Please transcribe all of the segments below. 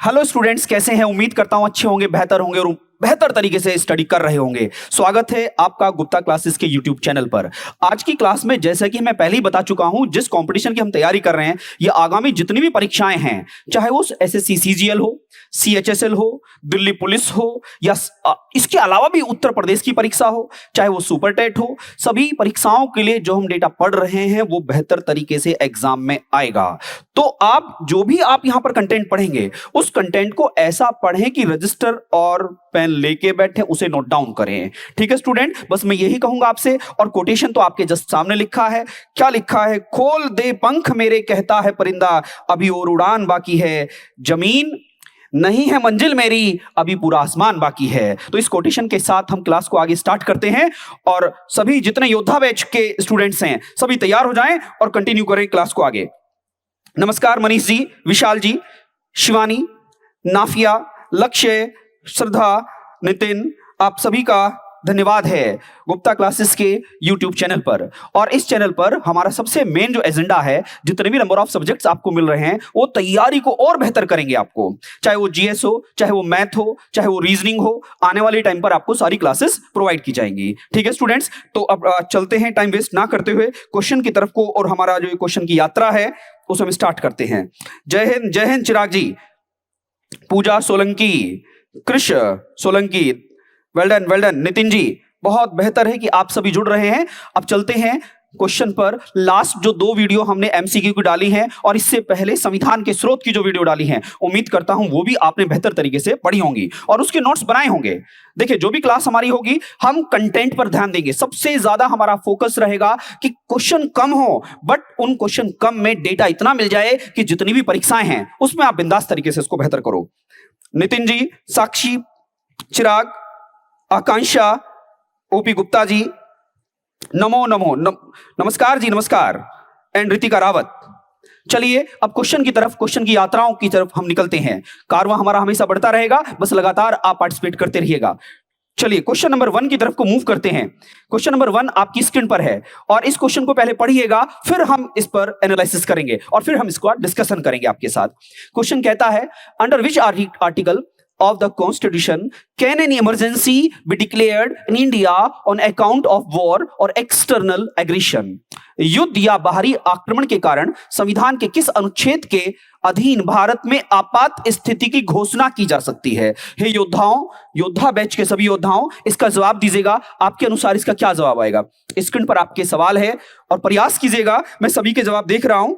Hello students, कैसे हैं? उम्मीद करता हूं अच्छे होंगे, बेहतर होंगे और बेहतर तरीके से स्टडी कर रहे होंगे। स्वागत है आपका गुप्ता क्लासेस के यूट्यूब चैनल पर। आज की क्लास में जैसा कि मैं पहले ही बता चुका हूं, जिस कंपटीशन की हम तैयारी कर रहे हैं, ये आगामी जितनी भी परीक्षाएं हैं, चाहे वो एसएससी सीजीएल हो, सीएचएसएल हो, दिल्ली पुलिस हो, या इसके अलावा भी उत्तर प्रदेश की परीक्षा हो, चाहे वो सुपर टेट हो, सभी परीक्षाओं के लिए जो हम डेटा पढ़ रहे हैं वो बेहतर तरीके से एग्जाम में आएगा। तो आप जो भी यहां पर कंटेंट पढ़ेंगे, उस कंटेंट को ऐसा पढ़ें कि रजिस्टर और पेन लेके बैठे, उसे नोट डाउन करें। ठीक है स्टूडेंट, बस मैं यही कहूंगा आपसे। और कोटेशन तो आपके जस्ट सामने लिखा है। क्या लिखा है? खोल दे पंख मेरे, कहता है परिंदा, अभी और उड़ान बाकी है, जमीन नहीं है मंजिल मेरी, अभी पूरा आसमान बाकी है। तो इस कोटेशन के साथ हम क्लास को आगे स्टार्ट करते हैं। और सभी जितने योद्धा बैच के स्टूडेंट्स हैं, सभी तैयार हो जाएं और कंटिन्यू करें क्लास को आगे। नमस्कार मनीष जी, विशाल जी, शिवानी, नाफिया, लक्ष्य, श्रद्धा, नितिन, आप सभी का धन्यवाद है गुप्ता क्लासेस के YouTube चैनल पर। और इस चैनल पर हमारा सबसे मेन जो एजेंडा है, जितने भी नंबर ऑफ सब्जेक्ट्स आपको मिल रहे हैं, वो तैयारी को और बेहतर करेंगे आपको। चाहे वो जीएस हो, चाहे वो मैथ हो, चाहे वो रीजनिंग हो, आने वाले टाइम पर आपको सारी क्लासेस प्रोवाइड की जाएंगी। ठीक है स्टूडेंट्स, तो अब चलते हैं टाइम वेस्ट ना करते हुए क्वेश्चन की तरफ को, और हमारा जो क्वेश्चन की यात्रा है उसे हम स्टार्ट करते हैं। जय हिंद चिराग जी, पूजा सोलंकी, कृष सोलंकी, वेल डन नितिन जी, बहुत बेहतर है कि आप सभी जुड़ रहे हैं। अब चलते हैं क्वेश्चन पर। लास्ट जो 2 वीडियो हमने एमसीक्यू की डाली हैं, और इससे पहले संविधान के स्रोत की जो वीडियो डाली हैं, उम्मीद करता हूं वो भी आपने बेहतर तरीके से पढ़ी होंगी और उसके नोट्स बनाए होंगे। देखिए, जो भी क्लास हमारी होगी, हम कंटेंट पर ध्यान देंगे। सबसे ज्यादा हमारा फोकस रहेगा कि क्वेश्चन कम हो, बट उन क्वेश्चन कम में डेटा इतना मिल जाए कि जितनी भी परीक्षाएं हैं उसमें आप बिंदास तरीके से इसको बेहतर करो। नितिन जी, साक्षी, चिराग, आकांक्षा, ओपी गुप्ता जी, नमस्कार जी, नमस्कार, एंड रितिका रावत। चलिए अब क्वेश्चन की तरफ, क्वेश्चन की यात्राओं की तरफ हम निकलते हैं। कारवां हमारा हमेशा बढ़ता रहेगा, बस लगातार आप पार्टिसिपेट करते रहिएगा। चलिए क्वेश्चन नंबर 1 की तरफ को मूव करते हैं। क्वेश्चन नंबर 1 आपकी स्क्रीन पर है, और इस क्वेश्चन को पहले पढ़िएगा, फिर हम इस पर एनालिसिस करेंगे और फिर हम इसको डिस्कशन करेंगे आपके साथ। क्वेश्चन कहता है, under which article of the Constitution can an emergency be declared in India on account of war or external aggression? युद्ध या बाहरी आक्रमण के कारण संविधान के किस अनुच्छेद के अधीन भारत में आपात स्थिति की घोषणा की जा सकती है? हे योद्धाओं, योद्धा बैच के सभी योद्धाओं, इसका जवाब दीजिएगा। आपके अनुसार इसका क्या जवाब आएगा? स्क्रीन पर आपके सवाल है और प्रयास कीजिएगा। मैं सभी के जवाब देख रहा हूं।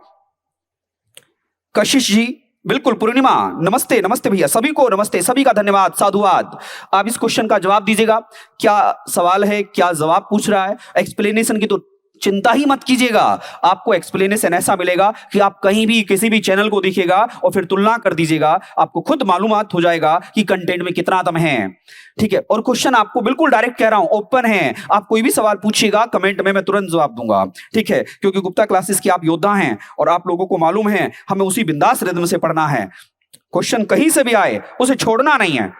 कशिश जी, बिल्कुल। पूर्णिमा, नमस्ते भैया, सभी को नमस्ते, सभी का धन्यवाद, साधुवाद। आप इस क्वेश्चन का जवाब दीजिएगा। क्या सवाल है, क्या जवाब पूछ रहा है? एक्सप्लेनेशन की तो चिंता ही मत कीजिएगा। आपको एक्सप्लेनेशन ऐसा मिलेगा कि आप कहीं भी किसी भी चैनल को देखिएगा और फिर तुलना कर दीजिएगा, आपको खुद मालूमात हो जाएगा कि कंटेंट में कितना दम है। ठीक है, और क्वेश्चन आपको बिल्कुल डायरेक्ट कह रहा हूं, ओपन है। आप कोई भी सवाल पूछिएगा कमेंट में, मैं तुरंत जवाब दूंगा। ठीक है, क्योंकि गुप्ता क्लासेस की आप योद्धा हैं और आप लोगों को मालूम है हमें उसी बिंदास रिदम से पढ़ना है। क्वेश्चन कहीं से भी आए उसे छोड़ना नहीं है।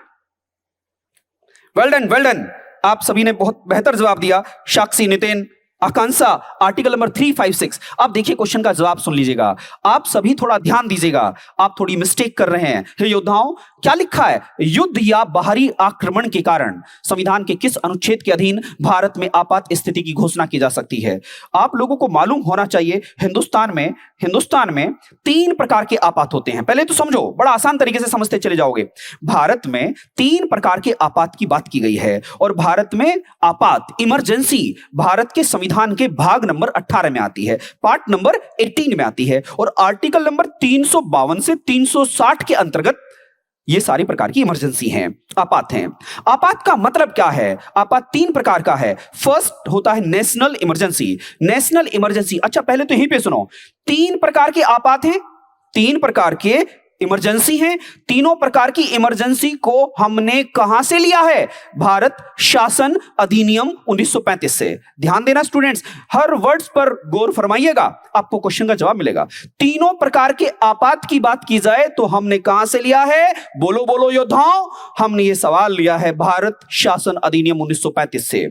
वेल डन, आप सभी ने बहुत बेहतर जवाब दिया। साक्षी, नितिन, आकांक्षा, आर्टिकल नंबर 356। अब देखिए क्वेश्चन का जवाब सुन लीजिएगा। आप सभी थोड़ा ध्यान दीजिएगा, आप थोड़ी मिस्टेक कर रहे हैं। हे योद्धाओं, क्या लिखा है? युद्ध या बाहरी आक्रमण के कारण संविधान के किस अनुच्छेद के अधीन भारत में आपात स्थिति की घोषणा की जा सकती है? आप लोगों को मालूम होना चाहिए, हिंदुस्तान में 3 प्रकार के आपात होते हैं। पहले तो समझो, बड़ा आसान तरीके से समझते चले जाओगे। भारत में 3 प्रकार के आपात की बात की गई है, और भारत में आपात, इमरजेंसी, भारत के संविधान के भाग नंबर 18 में आती है, पार्ट नंबर 18 में आती है, और आर्टिकल नंबर 352 से 360 के अंतर्गत ये सारी प्रकार की इमरजेंसी हैं, आपात हैं। आपात का मतलब क्या है? आपात 3 प्रकार का है। फर्स्ट होता है नेशनल इमरजेंसी। नेशनल इमरजेंसी, अच्छा पहले तो यहीं पे सुनो, 3 प्रकार के आपात हैं, 3 प्रकार के इमरजेंसी हैं। तीनों प्रकार की इमरजेंसी को हमने कहां से लिया है? भारत शासन अधिनियम 1935 से। ध्यान देना स्टूडेंट्स, हर वर्ड्स पर गौर फरमाइएगा, आपको क्वेश्चन का जवाब मिलेगा। तीनों प्रकार के आपात की बात की जाए तो हमने कहां से लिया है? बोलो योद्धाओं, हमने ये सवाल लिया है भारत शासन अधिनियम 1935 से।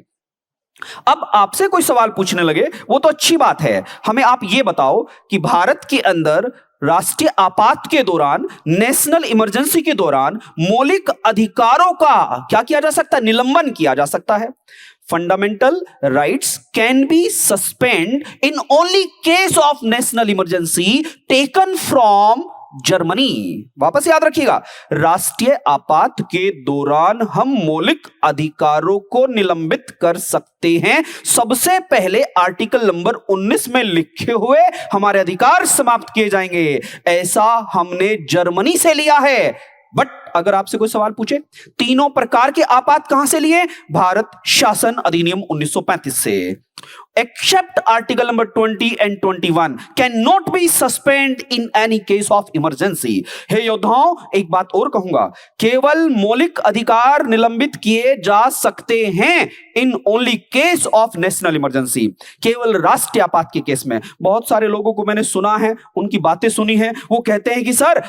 अब आपसे कोई सवाल पूछने लगे वो तो अच्छी बात है, हमें आप ये बताओ कि भारत के अंदर राष्ट्रीय आपात के दौरान, नेशनल इमरजेंसी के दौरान मौलिक अधिकारों का क्या किया जा सकता है? निलंबन किया जा सकता है। Fundamental rights can be suspend in only case of national emergency taken from Germany. वापस याद रखिएगा, राष्ट्रीय आपात के दौरान हम मौलिक अधिकारों को निलंबित कर सकते हैं। सबसे पहले आर्टिकल नंबर 19 में लिखे हुए हमारे अधिकार समाप्त किए जाएंगे। ऐसा हमने जर्मनी से लिया है। बट अगर आपसे कोई सवाल पूछे, तीनों प्रकार के आपात कहां से लिए? भारत शासन अधिनियम 1935 से। Except article number 20 and 21 can not be suspend in any case of emergency. हे योद्धाओं, एक बात और कहूंगा, केवल मौलिक अधिकार निलंबित किए जा सकते हैं in only case of national emergency, केवल राष्ट्रीय आपात के केस में। बहुत सारे लोगों को मैंने सुना है, उनकी बातें सुनी है, वो कहते हैं कि सर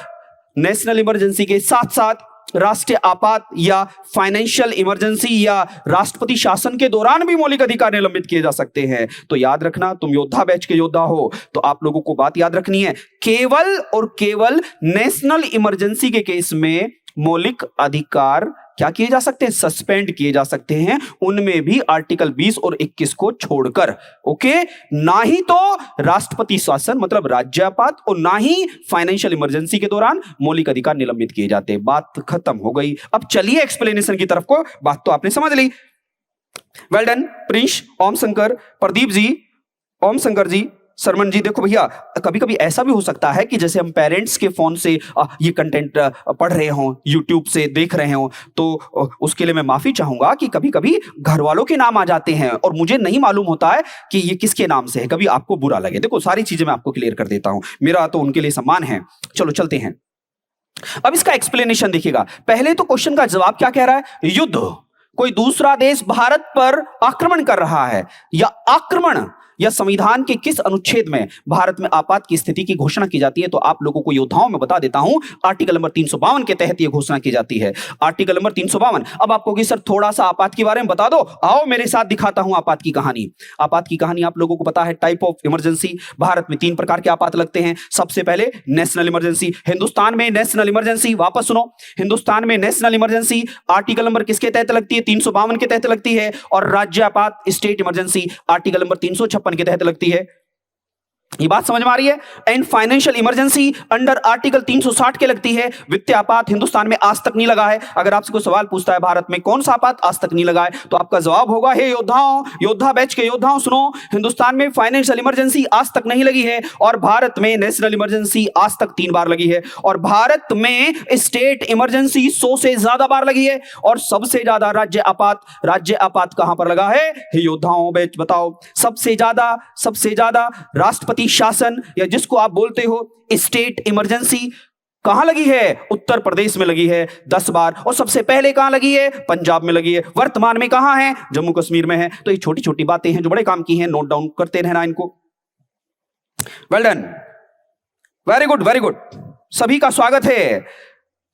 नेशनल इमरजेंसी के साथ साथ राष्ट्रीय आपात या फाइनेंशियल इमरजेंसी या राष्ट्रपति शासन के दौरान भी मौलिक अधिकार निलंबित किए जा सकते हैं। तो याद रखना, तुम योद्धा बैच के योद्धा हो तो आप लोगों को बात याद रखनी है, केवल और केवल नेशनल इमरजेंसी के केस में मौलिक अधिकार क्या किए जा सकते हैं? सस्पेंड किए जा सकते हैं, उनमें भी आर्टिकल 20 और 21 को छोड़कर। ओके, ना ही तो राष्ट्रपति शासन मतलब राज्यापात और ना ही फाइनेंशियल इमरजेंसी के दौरान मौलिक अधिकार निलंबित किए जाते। बात खत्म हो गई। अब चलिए एक्सप्लेनेशन की तरफ को। बात तो आपने समझ ली। वेल डन प्रिंस, ओम शंकर, प्रदीप जी, ओम शंकर जी, सरमन जी। देखो भैया, कभी कभी ऐसा भी हो सकता है कि जैसे हम पेरेंट्स के फोन से ये कंटेंट पढ़ रहे हों, यूट्यूब से देख रहे हों, तो उसके लिए मैं माफी चाहूंगा कि कभी कभी घर वालों के नाम आ जाते हैं और मुझे नहीं मालूम होता है कि ये किसके नाम से है, कभी आपको बुरा लगे। देखो, सारी चीजें मैं आपको क्लियर कर देता हूं, मेरा तो उनके लिए सम्मान है। चलो चलते हैं। अब इसका एक्सप्लेनेशन देखिएगा। पहले तो क्वेश्चन का जवाब क्या कह रहा है? युद्ध, कोई दूसरा देश भारत पर आक्रमण कर रहा है या आक्रमण या संविधान के किस अनुच्छेद में भारत में आपात की स्थिति की घोषणा की जाती है? तो आप लोगों को योद्धाओं में बता देता हूं, आर्टिकल नंबर 352 के तहत यह घोषणा की जाती है। Article number 352। अब आपको कि सर थोड़ा सा आपात के बारे में बता दो, आओ मेरे साथ दिखाता हूं आपात की कहानी। आपात की कहानी आप लोगों को पता है, टाइप ऑफ इमरजेंसी। भारत में 3 प्रकार के आपात लगते हैं। सबसे पहले नेशनल इमरजेंसी। हिंदुस्तान में नेशनल इमरजेंसी, वापस सुनो, हिंदुस्तान में नेशनल इमरजेंसी आर्टिकल नंबर किसके तहत लगती है? 352 के तहत लगती है। और राज्य आपात, स्टेट इमरजेंसी, आर्टिकल नंबर 356 के तहत लगती है। ये बात समझ में आ रही है? And financial emergency under article 360 के लगती है। वित्तीय आपात हिंदुस्तान में आज तक नहीं लगा है। अगर आपसे कोई सवाल पूछता है भारत में कौन सा आपात आज तक नहीं लगा है, तो आपका जवाब होगा, हे योद्धाओं, योद्धा बैच के योद्धाओं सुनो, हिंदुस्तान में फाइनेंशियल इमरजेंसी आज तक नहीं लगी है और भारत में नेशनल इमरजेंसी आज तक 3 बार लगी है और भारत में स्टेट इमरजेंसी 100 से ज्यादा बार लगी है और सबसे ज्यादा राज्य आपात कहां पर लगा है? हे योद्धाओं बैच बताओ, सबसे ज्यादा राष्ट्रपति शासन या जिसको आप बोलते हो स्टेट इमरजेंसी कहां लगी है? उत्तर प्रदेश में लगी है 10 बार। और सबसे पहले कहां लगी है? पंजाब में लगी है। वर्तमान में कहां है? जम्मू कश्मीर में है। तो ये छोटी छोटी बातें हैं जो बड़े काम की हैं, नोट डाउन करते रहना इनको। Well done, very good very good, सभी का स्वागत है।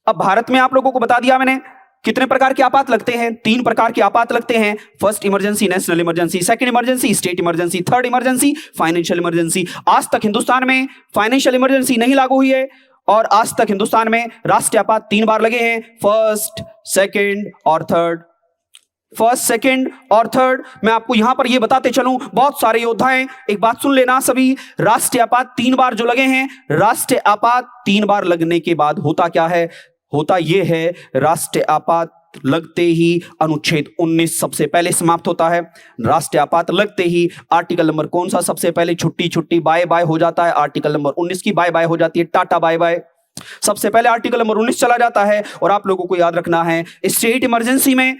अब भारत में आप लोगों को बता दिया मैंने कितने प्रकार के आपात लगते हैं। 3 प्रकार के आपात लगते हैं। First emergency national emergency, second emergency state emergency, third emergency financial emergency. आज तक हिंदुस्तान में फाइनेंशियल इमरजेंसी नहीं लागू हुई है और आज तक हिंदुस्तान में राष्ट्रीय आपात 3 बार लगे हैं, फर्स्ट, सेकंड और थर्ड। फर्स्ट, सेकंड और थर्ड। मैं आपको यहां पर यह बताते चलूं, बहुत सारे योद्धा हैं, एक बात सुन लेना सभी, राष्ट्रीय आपात 3 बार जो लगे हैं, राष्ट्रीय आपात 3 बार लगने के बाद होता क्या है? होता यह है, राष्ट्रीय आपात लगते ही अनुच्छेद 19 सबसे पहले समाप्त होता है। राष्ट्रीय आपात लगते ही आर्टिकल नंबर कौन सा सबसे पहले छुट्टी बाय बाय हो जाता है? आर्टिकल नंबर 19 की बाय बाय हो जाती है, टाटा बाय बाय। सबसे पहले आर्टिकल नंबर 19 चला जाता है। और आप लोगों को याद रखना है, स्टेट इमरजेंसी में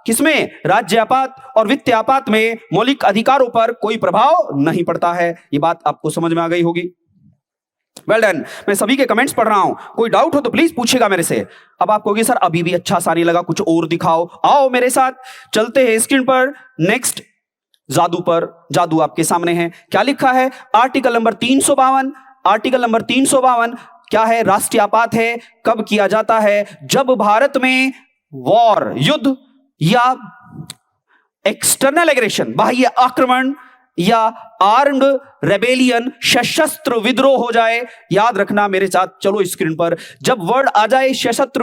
किसमें? राज्य आपात और वित्तीय आपात में मौलिक अधिकारों पर कोई प्रभाव नहीं पड़ता है। ये बात आपको समझ में आ गई होगी। वेल डन, मैं सभी के कमेंट्स पढ़ रहा हूं, कोई डाउट हो तो प्लीज पूछेगा मेरे से। अब आप कहोगे सर अभी भी अच्छा सा नहीं लगा, कुछ और दिखाओ। आओ मेरे साथ चलते हैं स्क्रीन पर, नेक्स्ट जादू पर। जादू आपके सामने है, क्या लिखा है? Article number 352। आर्टिकल नंबर 352 क्या है? राष्ट्रीय आपात है। कब किया जाता है? जब भारत में वॉर, युद्ध या एक्सटर्नल एग्रेशन, बाह्य आक्रमण या आर्म्ड रेबेलियन, सशस्त्र विद्रोह हो जाए। याद रखना मेरे साथ, चलो स्क्रीन पर, जब वर्ड आ जाए सशस्त्र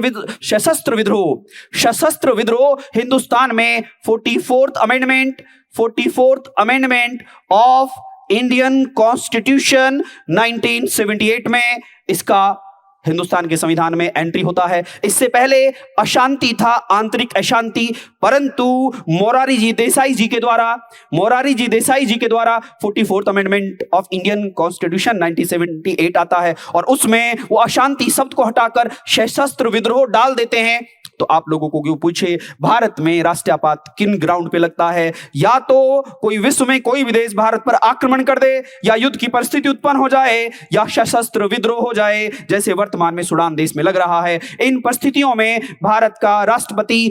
विद्रोह हिंदुस्तान में 44th amendment of Indian constitution 1978 में इसका हिंदुस्तान के संविधान में एंट्री होता है। इससे पहले अशांति था, आंतरिक अशांति, परंतु मोरारजी देसाई जी के द्वारा 44th amendment of Indian constitution 1978 आता है और उसमें वो अशांति शब्द को हटाकर सशस्त्र विद्रोह डाल देते हैं। तो आप लोगों को क्यों पूछे भारत में राष्ट्रपात किन ग्राउंड पे लगता है? या तो कोई विश्व में कोई भी देश भारत पर आक्रमण कर दे, या युद्ध की परिस्थिति उत्पन्न हो जाए, या सशस्त्र विद्रोह हो जाए, जैसे वर्तमान में सूडान देश में लग रहा है। इन परिस्थितियों में भारत का राष्ट्रपति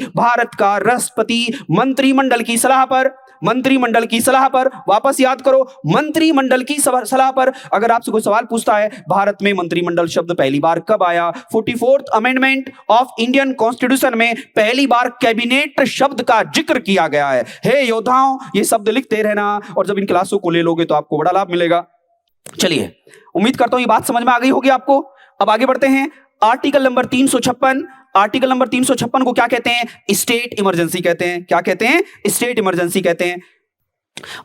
मंत्रिमंडल की सलाह पर, वापस याद करो, मंत्रिमंडल की सलाह पर, अगर आपसे कोई सवाल पूछता है भारत में मंत्रिमंडल शब्द पहली बार कब आया, 44th amendment of Indian constitution में पहली बार कैबिनेट शब्द का जिक्र किया गया है। हे योद्धाओं, ये शब्द लिखते रहना और जब इन क्लासों को ले लोगे तो आपको बड़ा लाभ मिलेगा। चलिए, उम्मीद करता हूं ये बात समझ में आ गई होगी आपको। अब आगे बढ़ते हैं। आर्टिकल नंबर 356 को क्या कहते हैं? स्टेट इमरजेंसी कहते हैं। क्या कहते हैं? स्टेट इमरजेंसी कहते हैं।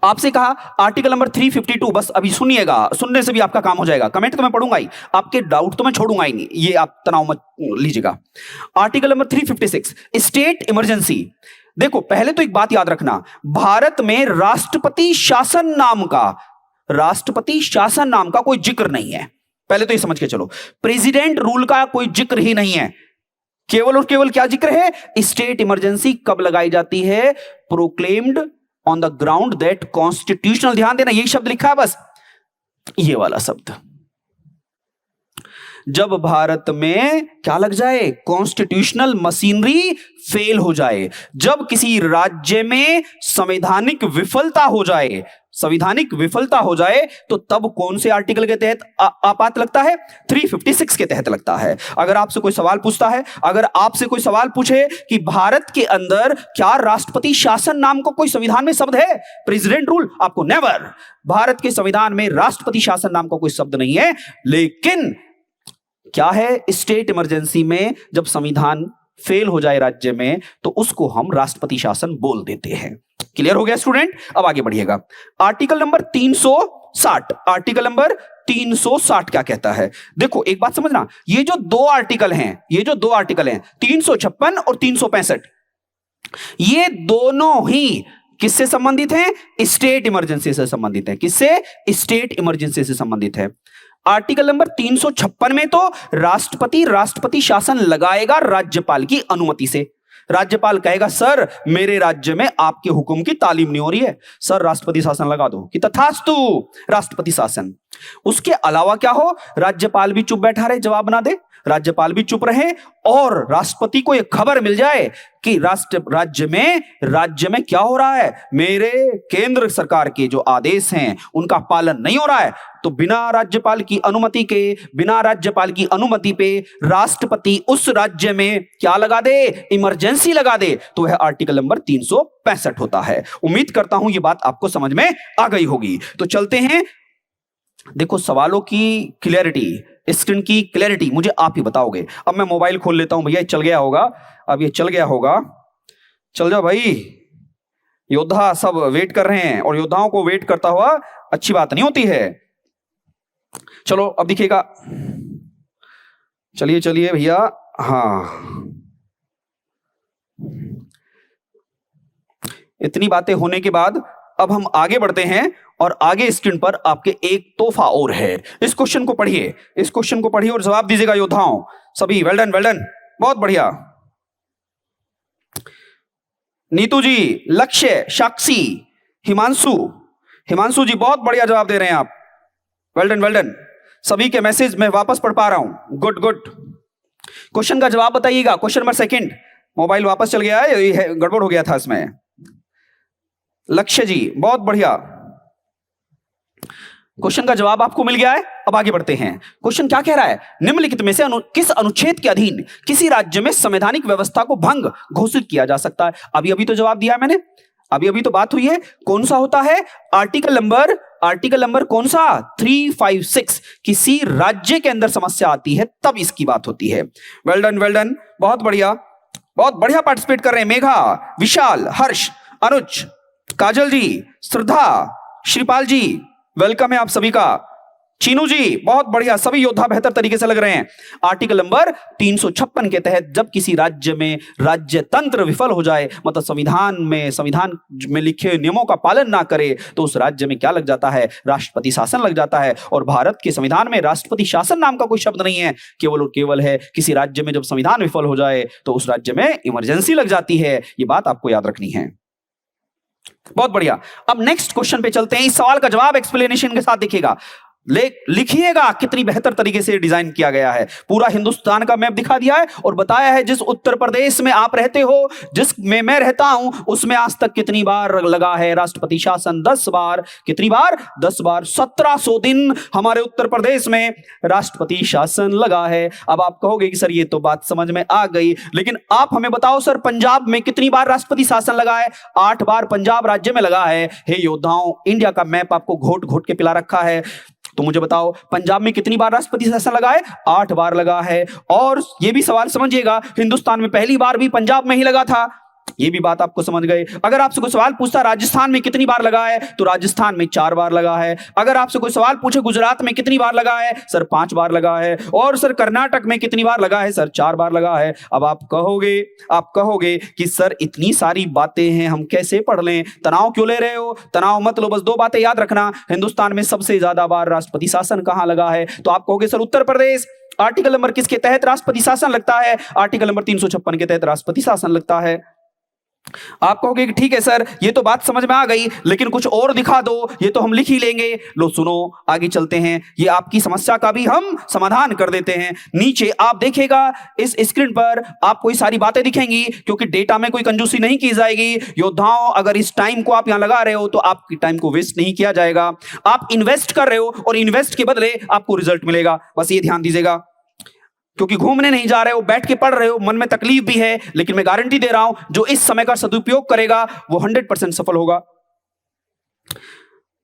आपसे कहा आर्टिकल नंबर 352, बस अभी सुनिएगा, सुनने से भी आपका काम हो जाएगा। कमेंट तो मैं पढ़ूंगा ही, आपके डाउट तो मैं छोड़ूंगा ही नहीं, ये आप तनाव मत लीजिएगा। Article number 356 state emergency. देखो, पहले तो एक बात याद रखना, भारत में राष्ट्रपति शासन नाम का कोई जिक्र नहीं है। पहले तो ये समझ के चलो, प्रेसिडेंट रूल का कोई जिक्र ही नहीं है। केवल और केवल क्या जिक्र है? स्टेट इमरजेंसी कब लगाई जाती है? Proclaimed on the ground that constitutional, ध्यान देना यही शब्द लिखा है, बस ये वाला शब्द। जब भारत में क्या लग जाए? कॉन्स्टिट्यूशनल मशीनरी फेल हो जाए, जब किसी राज्य में संवैधानिक विफलता हो जाए तो तब कौन से आर्टिकल के तहत आपात लगता है? 356 के तहत लगता है। अगर आपसे कोई सवाल पूछे कि भारत के अंदर क्या राष्ट्रपति शासन नाम का कोई संविधान में शब्द है? प्रेसिडेंट रूल, आपको नेवर, भारत के संविधान में राष्ट्रपति शासन नाम का कोई शब्द नहीं है। लेकिन क्या है? स्टेट इमरजेंसी में जब संविधान फेल हो जाए राज्य में तो उसको हम राष्ट्रपति शासन बोल देते हैं। क्लियर हो गया स्टूडेंट? अब आगे बढ़िएगा। आर्टिकल नंबर 360 क्या कहता है? देखो, एक बात समझना, ये जो दो आर्टिकल हैं 356 और 365, ये दोनों ही किससे संबंधित हैं? स्टेट इमरजेंसी से संबंधित है। किससे? स्टेट इमरजेंसी से संबंधित है। आर्टिकल नंबर 356 में तो राष्ट्रपति शासन लगाएगा राज्यपाल की अनुमति से। राज्यपाल कहेगा सर मेरे राज्य में आपके हुक्म की तालीम नहीं हो रही है, सर राष्ट्रपति शासन लगा दो, कि तथास्तु राष्ट्रपति शासन। उसके अलावा क्या हो? राज्यपाल भी चुप बैठा रहे, जवाब ना दे, राज्यपाल भी चुप रहे और राष्ट्रपति को यह खबर मिल जाए कि राज्य में क्या हो रहा है, मेरे केंद्र सरकार के जो आदेश हैं उनका पालन नहीं हो रहा है, तो बिना राज्यपाल की अनुमति पे राष्ट्रपति उस राज्य में क्या लगा दे? इमरजेंसी लगा दे। तो वह आर्टिकल नंबर 365 होता है। उम्मीद करता हूं ये बात आपको समझ में आ गई होगी। तो चलते हैं, देखो सवालों की क्लियरिटी, स्क्रीन की क्लियरिटी मुझे आप ही बताओगे। अब मैं मोबाइल खोल लेता हूं, भैया चल गया होगा, अब ये चल गया होगा, चल जाओ भाई, योद्धा सब वेट कर रहे हैं और योद्धाओं को वेट करता हुआ अच्छी बात नहीं होती है। चलो अब दिखेगा, चलिए भैया, हाँ इतनी बातें होने के बाद अब हम आगे बढ़ते हैं और आगे स्क्रीन पर आपके एक तोहफा और है। इस क्वेश्चन को पढ़िए और जवाब दीजिएगा योद्धाओं सभी। वेल डन, बहुत बढ़िया। नीतू जी, लक्ष्य, साक्षी, हिमांशु जी बहुत बढ़िया जवाब दे रहे हैं आप। Well done. सभी के मैसेज मैं वापस पढ़ पा रहा हूं। गुड। क्वेश्चन का जवाब बताइएगा। क्वेश्चन नंबर 2, मोबाइल वापस चल गया है, गड़बड़ हो गया था इसमें। लक्ष्य जी बहुत बढ़िया, क्वेश्चन का जवाब आपको मिल गया है। अब आगे बढ़ते हैं। क्वेश्चन क्या कह रहा है? निम्नलिखित में से किस अनुच्छेद के अधीन किसी राज्य में संवैधानिक व्यवस्था को भंग घोषित किया जा सकता है? अभी तो जवाब दिया मैंने। अभी अभी तो बात हुई है, कौन सा होता है? आर्टिकल नंबर कौन सा? 356। किसी राज्य के अंदर समस्या आती है तब इसकी बात होती है। वेल डन, वेल डन, बहुत बढ़िया, बहुत बढ़िया पार्टिसिपेट कर रहे हैं। मेघा, विशाल, हर्ष, अनुज, काजल जी, श्रद्धा, श्रीपाल जी, वेलकम है आप सभी का। चीनू जी, बहुत बढ़िया, सभी योद्धा बेहतर तरीके से लग रहे हैं। आर्टिकल नंबर 356 के तहत जब किसी राज्य में राज्य तंत्र विफल हो जाए, मतलब संविधान में लिखे नियमों का पालन ना करे, तो उस राज्य में क्या लग जाता है? राष्ट्रपति शासन लग जाता है। और भारत के संविधान में राष्ट्रपति शासन नाम का कोई शब्द नहीं है, केवल और केवल है किसी राज्य में जब संविधान विफल हो जाए तो उस राज्य में इमरजेंसी लग जाती है। ये बात आपको याद रखनी है। बहुत बढ़िया, अब नेक्स्ट क्वेश्चन पे चलते हैं। इस सवाल का जवाब एक्सप्लेनेशन के साथ देखिएगा, लिखिएगा कितनी बेहतर तरीके से डिजाइन किया गया है। पूरा हिंदुस्तान का मैप दिखा दिया है और बताया है जिस उत्तर प्रदेश में आप रहते हो, जिसमें मैं रहता हूं, उसमें आज तक कितनी बार लगा है राष्ट्रपति शासन? 10 बार। कितनी बार? 10 बार। 1700 दिन हमारे उत्तर प्रदेश में राष्ट्रपति शासन लगा है। अब आप कहोगे कि सर ये तो बात समझ में आ गई, लेकिन आप हमें बताओ सर पंजाब में कितनी बार राष्ट्रपति शासन लगा है? 8 बार पंजाब राज्य में लगा है। हे योद्धाओं, इंडिया का मैप आपको घोट घोट के पिला रखा है, तो मुझे बताओ पंजाब में कितनी बार राष्ट्रपति शासन लगा है? 8 बार लगा है। और यह भी सवाल समझिएगा, हिंदुस्तान में पहली बार भी पंजाब में ही लगा था। ये भी बात आपको समझ गए। अगर आपसे कोई सवाल पूछता राजस्थान में कितनी बार लगा है, तो राजस्थान में 4 बार लगा है। अगर आपसे कोई सवाल पूछे गुजरात में कितनी बार लगा है, सर 5 बार लगा है। और सर कर्नाटक में कितनी बार लगा है, सर 4 बार लगा है। अब आप कहोगे कि सर इतनी सारी बातें हैं, हम कैसे पढ़ लें? तनाव क्यों ले रहे हो? तनाव मत लो, बस 2 बातें याद रखना। हिंदुस्तान में सबसे ज्यादा बार राष्ट्रपति शासन कहां लगा है? तो आप कहोगे sir Uttar Pradesh. Article number किसके तहत राष्ट्रपति शासन लगता है? आर्टिकल नंबर 356 के तहत राष्ट्रपति शासन लगता है। आप कहोगे कि ठीक है सर, ये तो बात समझ में आ गई, लेकिन कुछ और दिखा दो, ये तो हम लिख ही लेंगे। लो सुनो, आगे चलते हैं, ये आपकी समस्या का भी हम समाधान कर देते हैं। नीचे आप देखिएगा इस स्क्रीन पर आपको ये सारी बातें दिखेंगी, क्योंकि डेटा में कोई कंजूसी नहीं की जाएगी। योद्धाओं, अगर इस टाइम को आप यहां लगा रहे हो तो आपकी टाइम को वेस्ट नहीं किया जाएगा। आप इन्वेस्ट कर रहे हो और इन्वेस्ट के बदले आपको रिजल्ट मिलेगा, बस ये ध्यान दीजिएगा। क्योंकि घूमने नहीं जा रहे हो, बैठ के पढ़ रहे हो, मन में तकलीफ भी है, लेकिन मैं गारंटी दे रहा हूं जो इस समय का सदुपयोग करेगा वो 100% सफल होगा।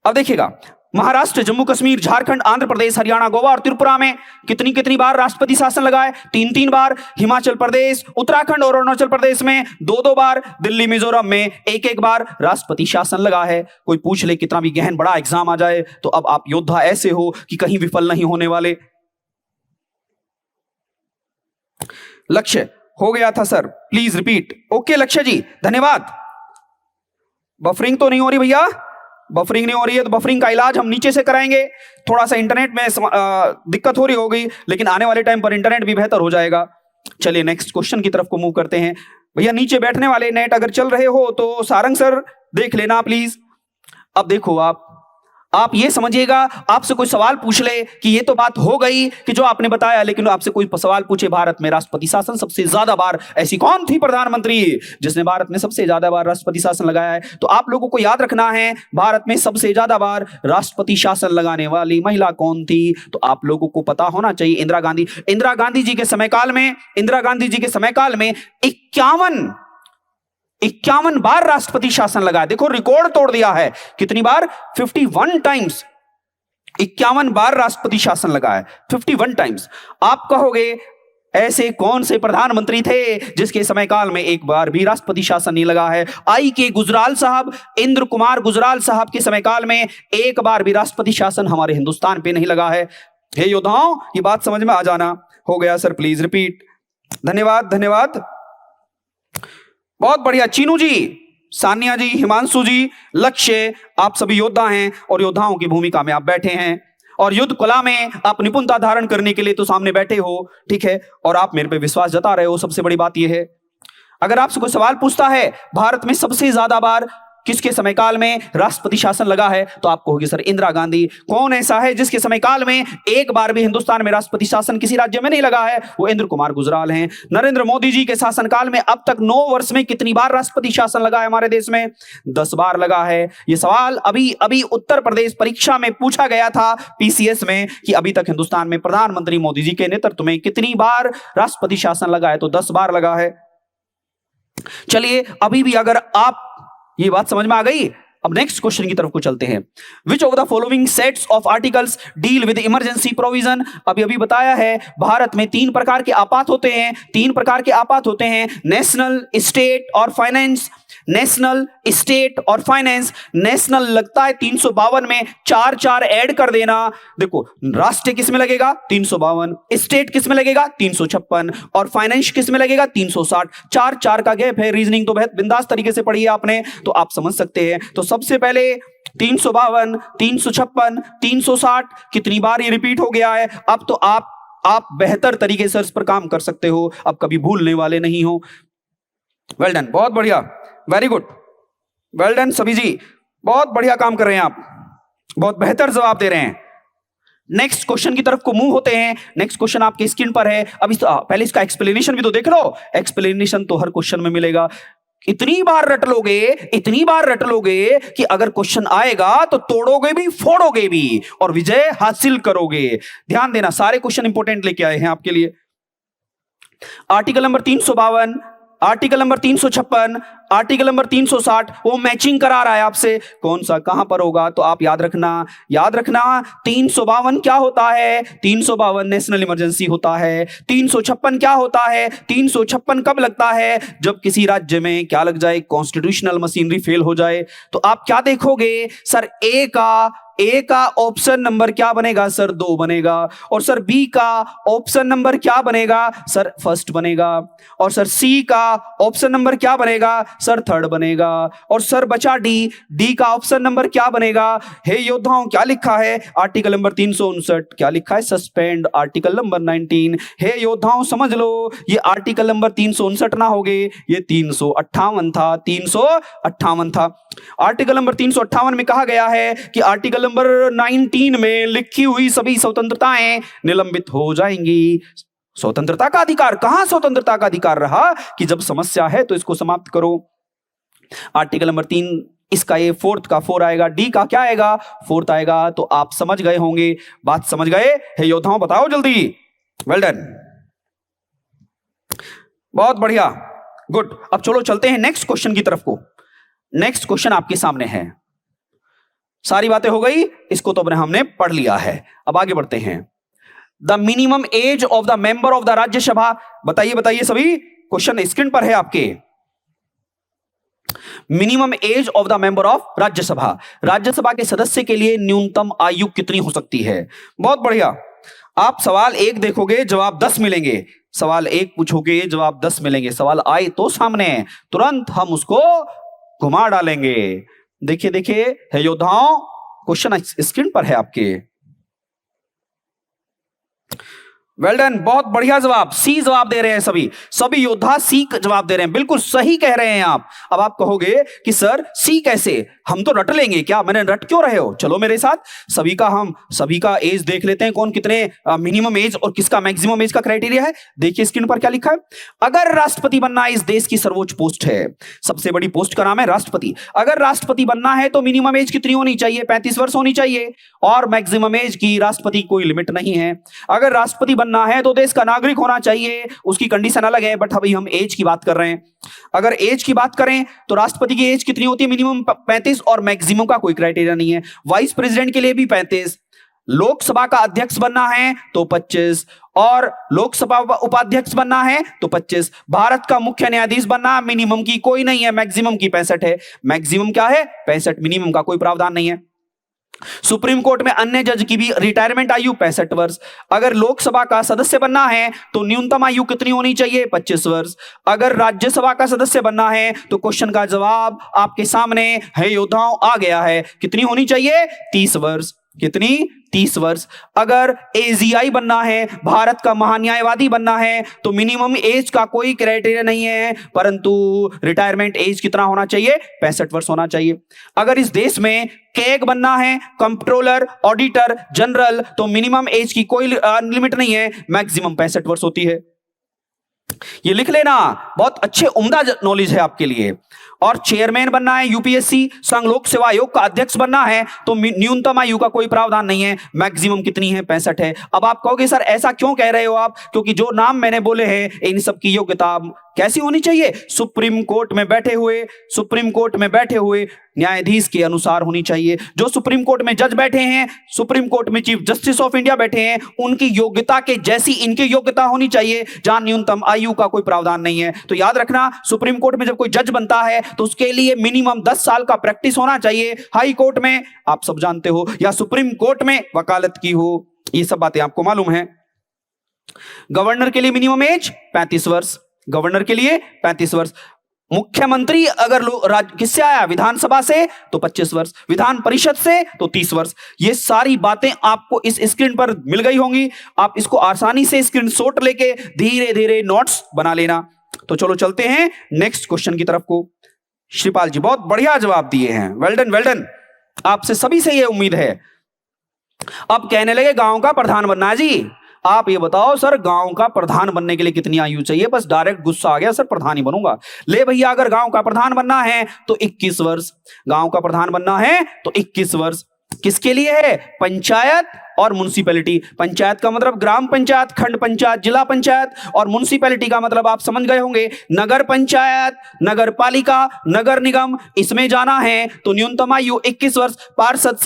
अब देखिएगा, महाराष्ट्र, जम्मू कश्मीर, झारखंड, आंध्र प्रदेश, हरियाणा, गोवा और त्रिपुरा में कितनी बार राष्ट्रपति शासन लगा है? 3 बार। हिमाचल प्रदेश, उत्तराखंड और अरुणाचल प्रदेश में 2 बार। दिल्ली, मिजोरम में 1 बार राष्ट्रपति शासन लगा है। कोई पूछ ले, कितना भी गहन बड़ा एग्जाम आ जाए, तो अब आप योद्धा ऐसे हो कि कहीं विफल नहीं होने वाले। लक्ष्य हो गया था सर, प्लीज रिपीट। ओके लक्ष्य जी, धन्यवाद। बफरिंग तो नहीं हो रही भैया? बफरिंग नहीं हो रही है तो बफरिंग का इलाज हम नीचे से कराएंगे। थोड़ा सा इंटरनेट में दिक्कत हो रही होगी, लेकिन आने वाले टाइम पर इंटरनेट भी बेहतर हो जाएगा। चलिए नेक्स्ट क्वेश्चन की तरफ को मूव करते हैं। भैया नीचे बैठने वाले नेट अगर चल रहे हो तो सारंग सर देख लेना प्लीज। अब देखो, आप ये समझिएगा, आपसे कोई सवाल पूछ ले कि ये तो बात हो गई कि जो आपने बताया, लेकिन आपसे कोई सवाल पूछे भारत में राष्ट्रपति शासन सबसे ज्यादा बार, ऐसी कौन थी प्रधानमंत्री जिसने भारत में सबसे ज्यादा बार राष्ट्रपति शासन लगाया है? तो आप लोगों को याद रखना है भारत में सबसे ज्यादा बार राष्ट्रपति शासन लगाने वाली महिला कौन थी। तो आप लोगों को पता होना चाहिए, इंदिरा गांधी। इंदिरा गांधी जी के समय काल में 51 बार राष्ट्रपति शासन लगा। देखो रिकॉर्ड तोड़ दिया है। कितनी बार? 51 टाइम्स। 51 बार राष्ट्रपति शासन लगा है, 51 टाइम्स। आप कहोगे ऐसे कौन से प्रधानमंत्री थे जिसके समय काल में 1 बार भी राष्ट्रपति शासन नहीं लगा है? के गुजराल साहब, इंद्र कुमार गुजराल साहब के समय काल में 1 बार भी राष्ट्रपति शासन हमारे हिंदुस्तान पे नहीं लगा है। हे योद्धाओं, ये बात समझ में आ जाना। हो गया सर, प्लीज रिपीट। धन्यवाद। बहुत बढ़िया। चीनू जी, सानिया जी, हिमांशु जी, लक्ष्य, आप सभी योद्धा हैं और योद्धाओं की भूमिका में आप बैठे हैं और युद्ध कला में आप निपुणता धारण करने के लिए तो सामने बैठे हो, ठीक है, और आप मेरे पे विश्वास जता रहे हो। सबसे बड़ी बात यह है, अगर आपसे कोई सवाल पूछता है भारत में सबसे ज्यादा बार किसके समय काल में राष्ट्रपति शासन लगा है, तो आप कहोगे सर इंदिरा गांधी। कौन ऐसा है जिसके समय काल में 1 बार भी हिंदुस्तान में राष्ट्रपति शासन किसी राज्य में नहीं लगा है? वो इंद्र कुमार गुजराल हैं। नरेंद्र मोदी जी के शासनकाल में अब तक 9 वर्ष में कितनी बार राष्ट्रपति शासन लगा है हमारे देश में? 10 बार लगा है। ये सवाल अभी उत्तर प्रदेश परीक्षा में पूछा गया था पीसीएस में कि अभी तक हिंदुस्तान में प्रधानमंत्री मोदी जी के नेतृत्व में कितनी बार राष्ट्रपति शासन लगा है, तो 10 बार लगा है। चलिए, अभी भी अगर आप ये बात समझ में आ गई। अब नेक्स्ट क्वेश्चन की तरफ को चलते हैं। विच of the following sets of articles deal with emergency provision. अभी बताया है भारत में 3 प्रकार के आपात होते हैं। 3 प्रकार के आपात होते हैं, नेशनल, स्टेट और फाइनेंस। नेशनल, स्टेट और फाइनेंस। नेशनल लगता है 352 में, 4 ऐड कर देना। देखो राष्ट्रीय किस में लगेगा 352, स्टेट किस में लगेगा 356 और फाइनेंस किस में लगेगा 360। 4 का गैप है। रीजनिंग तो बहुत बिंदास तरीके से पढ़ी है आपने, तो आप समझ सकते हैं। तो सबसे पहले 352, 356, 360 कितनी बार ये रिपीट हो गया है। अब तो आप बेहतर तरीके से इस पर काम कर सकते हो, अब कभी भूलने वाले नहीं हो। वेल डन, बहुत बढ़िया, वेरी गुड, वेल डन सभी जी, बहुत बढ़िया काम कर रहे हैं आप, बहुत बेहतर जवाब दे रहे हैं। नेक्स्ट क्वेश्चन की तरफ को मूव होते हैं। नेक्स्ट क्वेश्चन आपके स्क्रीन पर है। अभी पहले इसका एक्सप्लेनेशन भी तो देख लो। एक्सप्लेनेशन तो हर क्वेश्चन में मिलेगा। इतनी बार रट लोगे कि अगर क्वेश्चन आएगा तो तोड़ोगे भी, फोड़ोगे भी और विजय हासिल करोगे। ध्यान देना, सारे क्वेश्चन इंपोर्टेंट लेके आए हैं आपके लिए। Article number 352, article number 356, article number 360, वो मैचिंग करा रहा है आपसे, कौन सा कहां पर होगा। तो आप याद रखना 352 क्या होता है, 352 नेशनल इमरजेंसी होता है। 356 क्या होता है, 356 कब लगता है, जब किसी राज्य में क्या लग जाए, कॉन्स्टिट्यूशनल मशीनरी फेल हो जाए। तो आप क्या देखोगे सर, ए का ऑप्शन नंबर क्या बनेगा सर, 2 बनेगा। और सर बी का ऑप्शन नंबर क्या बनेगा सर, फर्स्ट बनेगा। और सर सी का ऑप्शन नंबर क्या बनेगा सर, थर्ड बनेगा। और सर बचा डी का ऑप्शन नंबर क्या बनेगा। हे योद्धाओं क्या लिखा है, आर्टिकल नंबर 359 क्या लिखा है, सस्पेंड आर्टिकल नंबर 19। हे योद्धाओं समझ लो, ये आर्टिकल नंबर 359 ना हो गए, ये 358 था, 358 था। आर्टिकल नंबर 358 में कहा गया है कि आर्टिकल नंबर 19 में लिखी हुई सभी स्वतंत्रताएं निलंबित हो जाएंगी। स्वतंत्रता का अधिकार, कहां स्वतंत्रता का अधिकार रहा कि जब समस्या है तो इसको समाप्त करो। आर्टिकल नंबर 3, इसका ये फोर्थ का 4 आएगा, डी का क्या आएगा, फोर्थ आएगा। तो आप समझ गए होंगे, बात समझ गए। हे योद्धाओं बताओ जल्दी। वेल डन, बहुत बढ़िया, गुड। अब चलो चलते हैं नेक्स्ट क्वेश्चन की तरफ को। नेक्स्ट क्वेश्चन आपके सामने है। सारी बातें हो गई, इसको तो हमने पढ़ लिया है। अब आगे बढ़ते हैं। The minimum age of the member of the Rajya Sabha. बताइए सभी, क्वेश्चन स्क्रीन पर है आपके। Minimum age of the member of Rajya Sabha. Rajya Sabha के सदस्य के लिए न्यूनतम आयु कितनी हो सकती है। बहुत बढ़िया। आप सवाल 1 देखोगे, जवाब 10 मिलेंगे। सवाल 1 पूछोगे, जवाब 10 मिलेंगे। सवाल आए तो सामने तुरंत हम उसको घुमा डालेंगे। देखिए है योद्धाओं, क्वेश्चन स्क्रीन पर है आपके। वेल डन, बहुत बढ़िया जवाब, सी जवाब दे रहे हैं सभी योद्धा सी जवाब दे रहे हैं, बिल्कुल सही कह रहे हैं आप। अब आप कहोगे कि सर सी कैसे, हम तो रट लेंगे क्या, मैंने रट क्यों रहे हो। चलो मेरे साथ, सभी का एज देख लेते हैं, कौन कितने मिनिमम एज और किसका मैक्सिमम एज का क्राइटेरिया है। देखिए स्क्रीन पर क्या लिखा है। अगर राष्ट्रपति बनना इस देश की सर्वोच्च पोस्ट है, सबसे बड़ी पोस्ट का नाम है राष्ट्रपति। अगर राष्ट्रपति बनना है तो मिनिमम एज कितनी होनी चाहिए, 35 वर्ष होनी चाहिए। और मैक्सिमम एज की राष्ट्रपति कोई लिमिट नहीं है। अगर राष्ट्रपति बनना है तो देश का नागरिक होना चाहिए, उसकी कंडीशन अलग है, बट अभी हम एज की बात कर रहे हैं। अगर एज की बात करें तो राष्ट्रपति की एज कितनी होती है, मिनिमम 35 और मैक्सिमम का कोई क्राइटेरिया नहीं है। वाइस प्रेसिडेंट के लिए भी 35। लोकसभा का अध्यक्ष बनना है तो 25 और लोकसभा उपाध्यक्ष बनना है तो 25। भारत का मुख्य न्यायाधीश बनना मिनिमम की कोई नहीं है, मैक्सिमम की 65 है। मैक्सिमम क्या है 65, मिनिमम का कोई प्रावधान नहीं है। सुप्रीम कोर्ट में अन्य जज की भी रिटायरमेंट आयु 65 वर्ष। अगर लोकसभा का सदस्य बनना है तो न्यूनतम आयु कितनी होनी चाहिए, 25 वर्ष। अगर राज्यसभा का सदस्य बनना है तो क्वेश्चन का जवाब आपके सामने है योद्धाओं आ गया है, कितनी होनी चाहिए, 30 वर्ष। कितनी, 30 वर्ष। अगर एजीआई बनना है, भारत का महान्यायवादी बनना है, तो मिनिमम एज का कोई क्राइटेरिया नहीं है, परंतु रिटायरमेंट एज कितना होना चाहिए, 65 वर्ष होना चाहिए। अगर इस देश में कैग बनना है, कंट्रोलर, ऑडिटर जनरल, तो मिनिमम एज की कोई लिमिट नहीं है, मैक्सिमम 65 वर्ष होती है। ये लिख लेना, बहुत अच्छे उम्दा नॉलेज है आपके लिए। और चेयरमैन बनना है यूपीएससी संघ लोक सेवा आयोग का अध्यक्ष बनना है तो न्यूनतम आयु का कोई प्रावधान नहीं है, मैक्सिमम कितनी है 65 है। अब आप कहोगे सर ऐसा क्यों कह रहे हो आप, क्योंकि जो नाम मैंने बोले हैं इन सब की योग्यता कैसी होनी चाहिए, सुप्रीम कोर्ट में बैठे हुए न्यायाधीश के अनुसार होनी चाहिए। जो सुप्रीम कोर्ट में जज बैठे हैं, सुप्रीम कोर्ट में चीफ जस्टिस ऑफ इंडिया बैठे हैं, उनकी योग्यता के जैसी इनकी योग्यता होनी चाहिए, जहां न्यूनतम आयु का कोई प्रावधान नहीं है। तो याद रखना, सुप्रीम कोर्ट में जब कोई जज बनता है तो उसके लिए मिनिमम 10 साल का प्रैक्टिस होना चाहिए। हाई कोर्ट में आप सब जानते हो, या सुप्रीम कोर्ट में वकालत की हो, ये सब बातें आपको मालूम है। गवर्नर के लिए मिनिमम एज 35 वर्ष, गवर्नर के लिए 35 वर्ष। मुख्यमंत्री अगर किससे आया, विधानसभा से, तो 25 वर्ष, विधान परिषद से तो 30 वर्ष। ये सारी बातें आपको इस स्क्रीन पर मिल गई होंगी, आप इसको आसानी से स्क्रीनशॉट लेके धीरे धीरे नोट्स बना लेना। तो चलो चलते हैं नेक्स्ट क्वेश्चन की तरफ को। श्रीपाल जी बहुत बढ़िया जवाब दिए हैं, वेल डन वेल डन, आपसे सभी से ये उम्मीद है। अब कहने लगे गांव का प्रधान बनना है जी, आप ये बताओ सर गांव का प्रधान बनने के लिए कितनी आयु चाहिए। बस डायरेक्ट गुस्सा आ गया, सर प्रधान ही बनूंगा। ले भैया, अगर गांव का प्रधान बनना है तो 21 वर्ष, गांव का प्रधान बनना है तो 21 वर्ष। किसके लिए है, पंचायत और म्युनिसिपैलिटी। पंचायत का मतलब ग्राम पंचायत, खंड पंचायत, जिला पंचायत, और म्युनिसिपैलिटी का मतलब आप समझ गए होंगे, नगर पंचायत, नगर पालिका, नगर निगम। इसमें जाना है तो न्यूनतम आयु 21 वर्ष। पार्षद,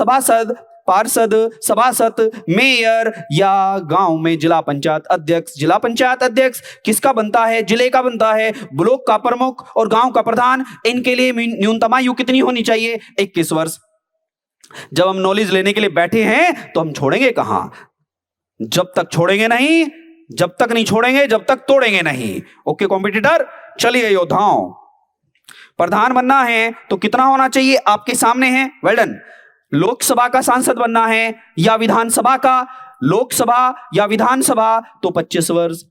सभासद, मेयर, या गांव में जिला पंचायत अध्यक्ष किसका बनता है, जिले का बनता है, ब्लॉक का प्रमुख और गांव का प्रधान। इनके लिए न्यूनतम आयु कितनी होनी चाहिए, 21 वर्ष। जब हम नॉलेज लेने के लिए बैठे हैं तो हम छोड़ेंगे कहां, जब तक छोड़ेंगे नहीं, जब तक नहीं छोड़ेंगे, जब तक तोड़ेंगे नहीं। ओके कॉम्पिटिटर, चलिए योद्धाओं, प्रधान बनना है तो कितना होना चाहिए, आपके सामने है, वेल डन। लोकसभा का सांसद बनना है या विधानसभा का, लोकसभा या विधानसभा तो 25 वर्ष।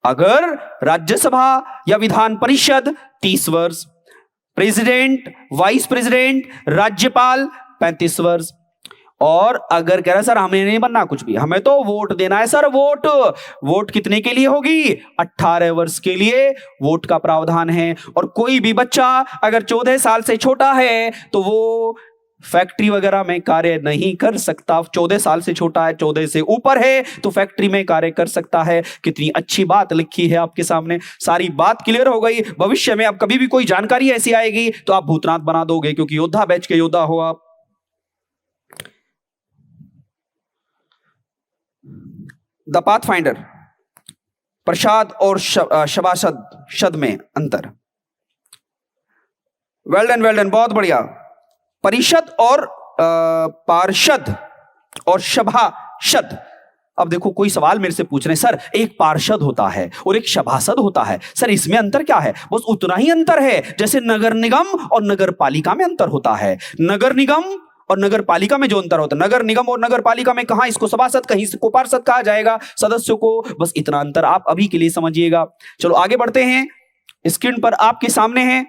अगर राज्यसभा या विधान परिषद 30 वर्ष। प्रेसिडेंट, वाइस प्रेसिडेंट, राज्यपाल 35 वर्ष। और अगर कह रहा है सर हमें नहीं बनना कुछ भी, हमें तो वोट देना है सर, वोट कितने के लिए होगी, 18 वर्ष के लिए वोट का प्रावधान है। और कोई भी बच्चा अगर 14 साल से छोटा है तो वो फैक्ट्री वगैरह में कार्य नहीं कर सकता। 14 साल से छोटा है, 14 से ऊपर है तो फैक्ट्री में कार्य कर सकता है। कितनी अच्छी बात लिखी है आपके सामने, सारी बात क्लियर हो गई। भविष्य में अब कभी भी कोई जानकारी ऐसी आएगी तो आप भूतनाथ बना दोगे, क्योंकि योद्धा बैच के योद्धा हो आप। द पाथफाइंडर, प्रसाद और सभासद में अंतर। वेल डन, बहुत बढ़िया। परिषद और पार्षद और सभासद। अब देखो कोई सवाल मेरे से पूछ रहे हैं, सर एक पार्षद होता है और एक सभासद होता है, सर इसमें अंतर क्या है। बस उतना ही अंतर है जैसे नगर निगम और नगर पालिका में अंतर होता है। नगर निगम और नगर पालिका में जो अंतर होता है, नगर निगम और नगर पालिका में कहां इसको सभासद, कहीं इसको पार्षद कहा जाएगा, सदस्यों को। बस इतना अंतर आप अभी के लिए समझिएगा। चलो आगे बढ़ते हैं। स्क्रीन पर आपके सामने है,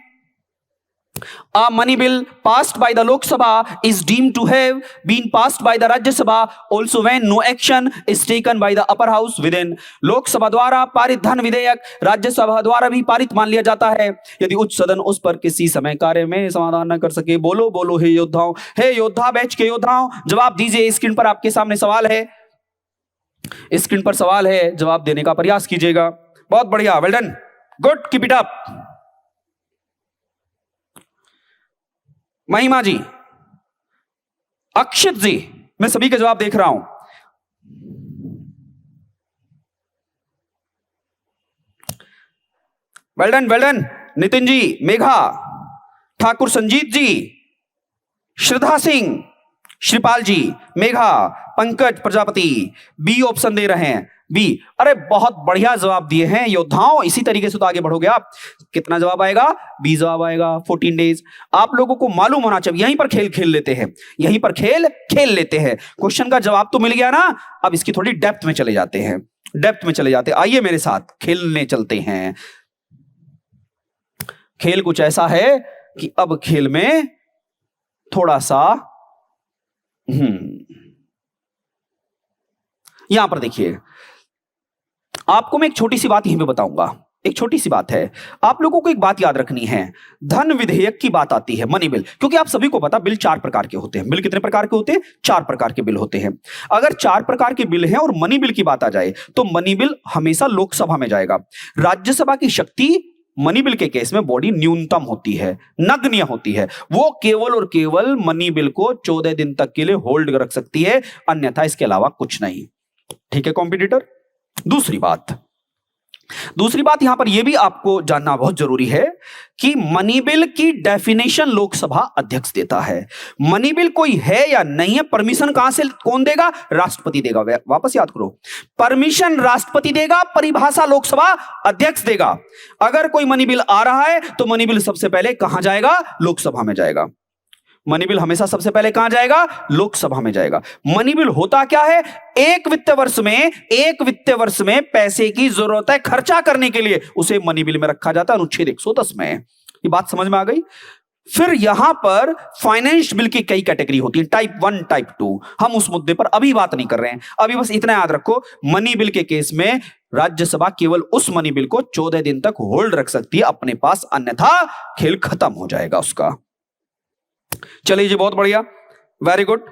A money bill passed by the Lok Sabha is deemed to have been passed by the Rajya Sabha also when no action is taken by the upper house within। लोक सभा द्वारा पारित धन विधेयक राज्य सभा द्वारा भी पारित मान लिया जाता है यदि उच्च सदन उस पर किसी समय कार्य में समाधान न कर सके। बोलो बोलो हे योद्धाओं, हे योद्धा बैच के योद्धाओं, जवाब दीजिए। स्क्रीन पर आपके सामने सवाल है, स्क्रीन पर सवाल है, जवाब देने का प्रयास कीजिएगा। बहुत बढ़िया, well done, good, keep it up. महिमा जी, अक्षित जी, मैं सभी के जवाब देख रहा हूं। वेल डन, नितिन जी, मेघा, ठाकुर संजीत जी, श्रद्धा सिंह, श्रीपाल जी, मेघा, पंकज प्रजापति, बी ऑप्शन दे रहे हैं, बी। अरे बहुत बढ़िया जवाब दिए हैं योद्धाओं, इसी तरीके से तो आगे बढ़ोगे आप। कितना जवाब आएगा, बी जवाब आएगा, 14 डेज। आप लोगों को मालूम होना चाहिए, यहीं पर खेल खेल लेते हैं, यहीं पर खेल लेते हैं। क्वेश्चन का जवाब तो मिल गया ना, अब इसकी थोड़ी डेप्थ में चले जाते हैं, आइए मेरे साथ खेलने चलते हैं। खेल कुछ ऐसा है कि अब खेल में थोड़ा सा यहां पर देखिए, आपको मैं एक छोटी सी बात यहीं पे बताऊंगा। एक छोटी सी बात है, आप लोगों को एक बात याद रखनी है। धन विधेयक की बात आती है, मनी बिल, क्योंकि आप सभी को पता बिल 4 प्रकार के होते हैं। बिल कितने प्रकार के होते हैं? 4 प्रकार के बिल होते हैं। अगर 4 प्रकार के बिल हैं और मनी बिल की बात आ जाए तो मनी बिल हमेशा लोकसभा में जाएगा। राज्यसभा की शक्ति मनी बिल के केस में बॉडी न्यूनतम होती है, नगण्य होती है। वो केवल और केवल मनी बिल को 14 दिन तक के लिए होल्ड रख सकती है, अन्यथा इसके अलावा कुछ नहीं। ठीक है कॉम्पिटिटर। दूसरी बात यहां पर यह भी आपको जानना बहुत जरूरी है कि मनी बिल की डेफिनेशन लोकसभा अध्यक्ष देता है। मनी बिल कोई है या नहीं है, परमिशन कहां से कौन देगा? राष्ट्रपति देगा। वापस याद करो, परमिशन राष्ट्रपति देगा, परिभाषा लोकसभा अध्यक्ष देगा। अगर कोई मनी बिल आ रहा है तो मनी बिल सबसे पहले कहां जाएगा? लोकसभा में जाएगा। मनी बिल हमेशा सबसे पहले कहां जाएगा? लोकसभा में जाएगा। मनी बिल होता क्या है? एक वित्त वर्ष में पैसे की जरूरत है खर्चा करने के लिए, उसे मनी बिल में रखा जाता है, अनुच्छेद 110 में। ये बात समझ में आ गई? फिर यहां पर फाइनेंस बिल की कई कैटेगरी होती है, टाइप 1, टाइप 2। हम उस मुद्दे पर अभी बात नहीं कर रहे हैं। अभी बस इतना याद रखो, मनी बिल के केस में राज्यसभा केवल उस मनी बिल को 14 दिन तक होल्ड रख सकती है अपने पास, अन्यथा खेल खत्म हो जाएगा उसका। चलिए जी, बहुत बढ़िया, वेरी गुड,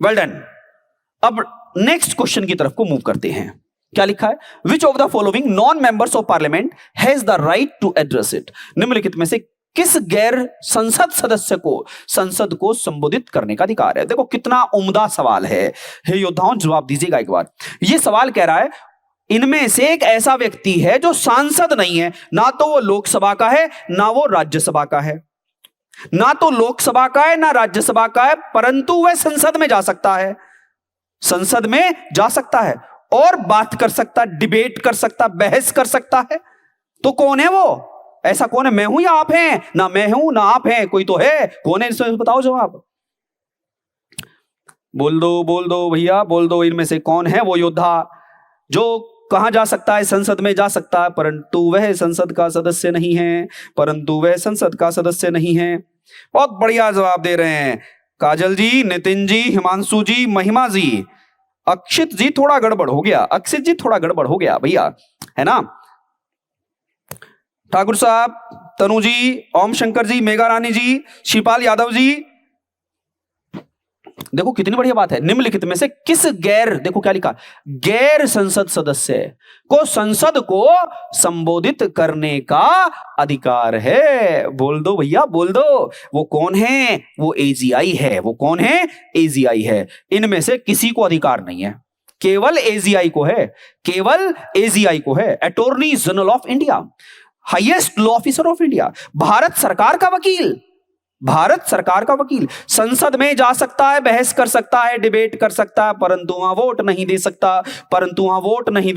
वेल डन। अब नेक्स्ट क्वेश्चन की तरफ को मूव करते हैं। क्या लिखा है? Which of the following non members of parliament has the right to address it? निम्नलिखित में से किस गैर संसद सदस्य को संसद को संबोधित करने का अधिकार है? देखो कितना उम्दा सवाल है। हे योद्धाओं, जवाब दीजिएगा एक बार। यह सवाल कह रहा है इनमें से एक ऐसा व्यक्ति है जो सांसद नहीं है, ना तो वो लोकसभा का है ना वो राज्यसभा का है, ना तो लोकसभा का है ना राज्यसभा का है, परंतु वह संसद में जा सकता है, संसद में जा सकता है और बात कर सकता है, डिबेट कर सकता, बहस कर सकता है। तो कौन है वो? ऐसा कौन है? मैं हूं या आप हैं? ना मैं हूं ना आप हैं, कोई तो है। कौन है? इसमें बताओ जवाब। बोल दो भैया, बोल दो। इनमें से कौन है वो योद्धा जो कहां जा सकता है? संसद में जा सकता है, परंतु वह संसद का सदस्य नहीं है, बहुत बढ़िया जवाब दे रहे हैं काजल जी, नितिन जी, हिमांशु जी, महिमा जी। अक्षित जी थोड़ा गड़बड़ हो गया भैया, है ना? ठाकुर साहब, तनु जी, ओम शंकर जी, मेघा रानी जी, शिवपाल यादव जी, देखो कितनी बढ़िया बात है। निम्नलिखित में से किस देखो क्या लिखा, गैर संसद सदस्य को संसद को संबोधित करने का अधिकार है? बोल दो भैया, बोल दो। वो कौन है? वो एजीआई है। वो कौन है? एजीआई है। इनमें से किसी को अधिकार नहीं है, केवल एजीआई को है, attorney general of India, highest law officer of India, Bharat सरकार का वकील संसद में जा सकता है, बहस कर सकता है, डिबेट कर सकता है, परंतु वहां वोट नहीं दे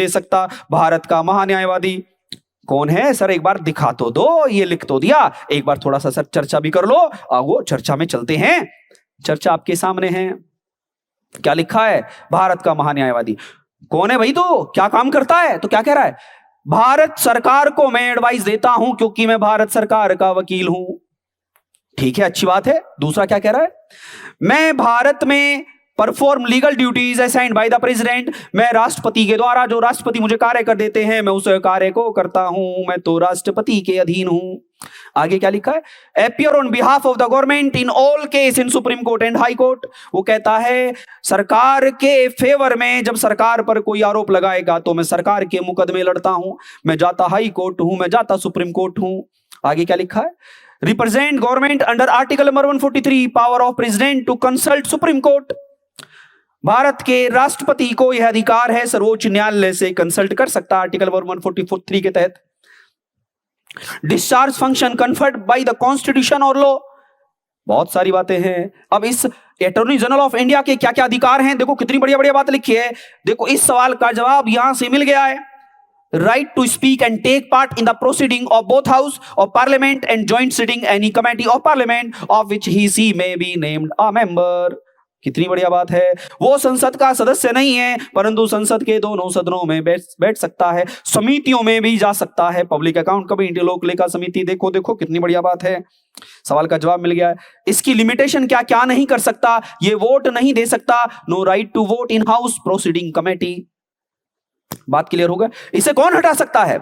सकता। भारत का महान्यायवादी कौन है सर? एक बार दिखा तो दो, ये लिख तो दिया, एक बार थोड़ा सा सर चर्चा भी कर लो। आओ चर्चा में चलते हैं, चर्चा आपके सामने है। क्या लिखा है? भारत का महान्यायवादी कौन है भाई? तो क्या काम करता है? तो क्या कह रहा है? भारत सरकार को मैं एडवाइस देता हूं क्योंकि मैं भारत सरकार का वकील हूं। ठीक है, अच्छी बात है। दूसरा क्या कह रहा है? मैं भारत में perform legal duties assigned by the president, मैं राष्ट्रपति के द्वारा, जो राष्ट्रपति मुझे कार्य कर देते हैं, मैं उस कार्य को करता हूं, मैं तो राष्ट्रपति के अधीन हूं। आगे क्या लिखा है? Appear on behalf of the government in all case in supreme court and high court. वो कहता है सरकार के फेवर में जब सरकार पर कोई आरोप लगाएगा तो मैं सरकार के मुकदमे लड़ता हूं, मैं जाता हाई कोर्ट हूं, मैं जाता सुप्रीम कोर्ट हूं। आगे क्या लिखा है? Represent government under article number 143, power of president to consult supreme court. Bharat के राष्ट्रपति को यह अधिकार है सर्वोच्च न्यायालय से कंसल्ट कर सकता है आर्टिकल नंबर 143 के तहत। Discharge function conferred by the constitution और लॉ। बहुत सारी बातें हैं। अब इस अटॉर्नी जनरल ऑफ इंडिया के क्या क्या अधिकार हैं? देखो कितनी बढ़िया बढ़िया बात लिखी है। देखो इस सवाल का जवाब यहां से मिल गया है। Right to speak and take part in the proceeding of both house of parliament and joint sitting any committee of parliament of which she may be named a member। कितनी बढ़िया बात है। वो संसद का सदस्य नहीं है परंतु संसद के दोनों सदनों में बैठ सकता है, समितियों में भी जा सकता है, पब्लिक अकाउंट कमेटी, लोक लेखा समिति। देखो देखो कितनी बढ़िया बात है। सवाल का जवाब मिल गया है। इसकी लिमिटेशन क्या क्या नहीं कर सकता? ये वोट नहीं दे सकता, no right to vote in house proceeding committee. बात क्लियर होगा? इसे कौन हटा सकता है?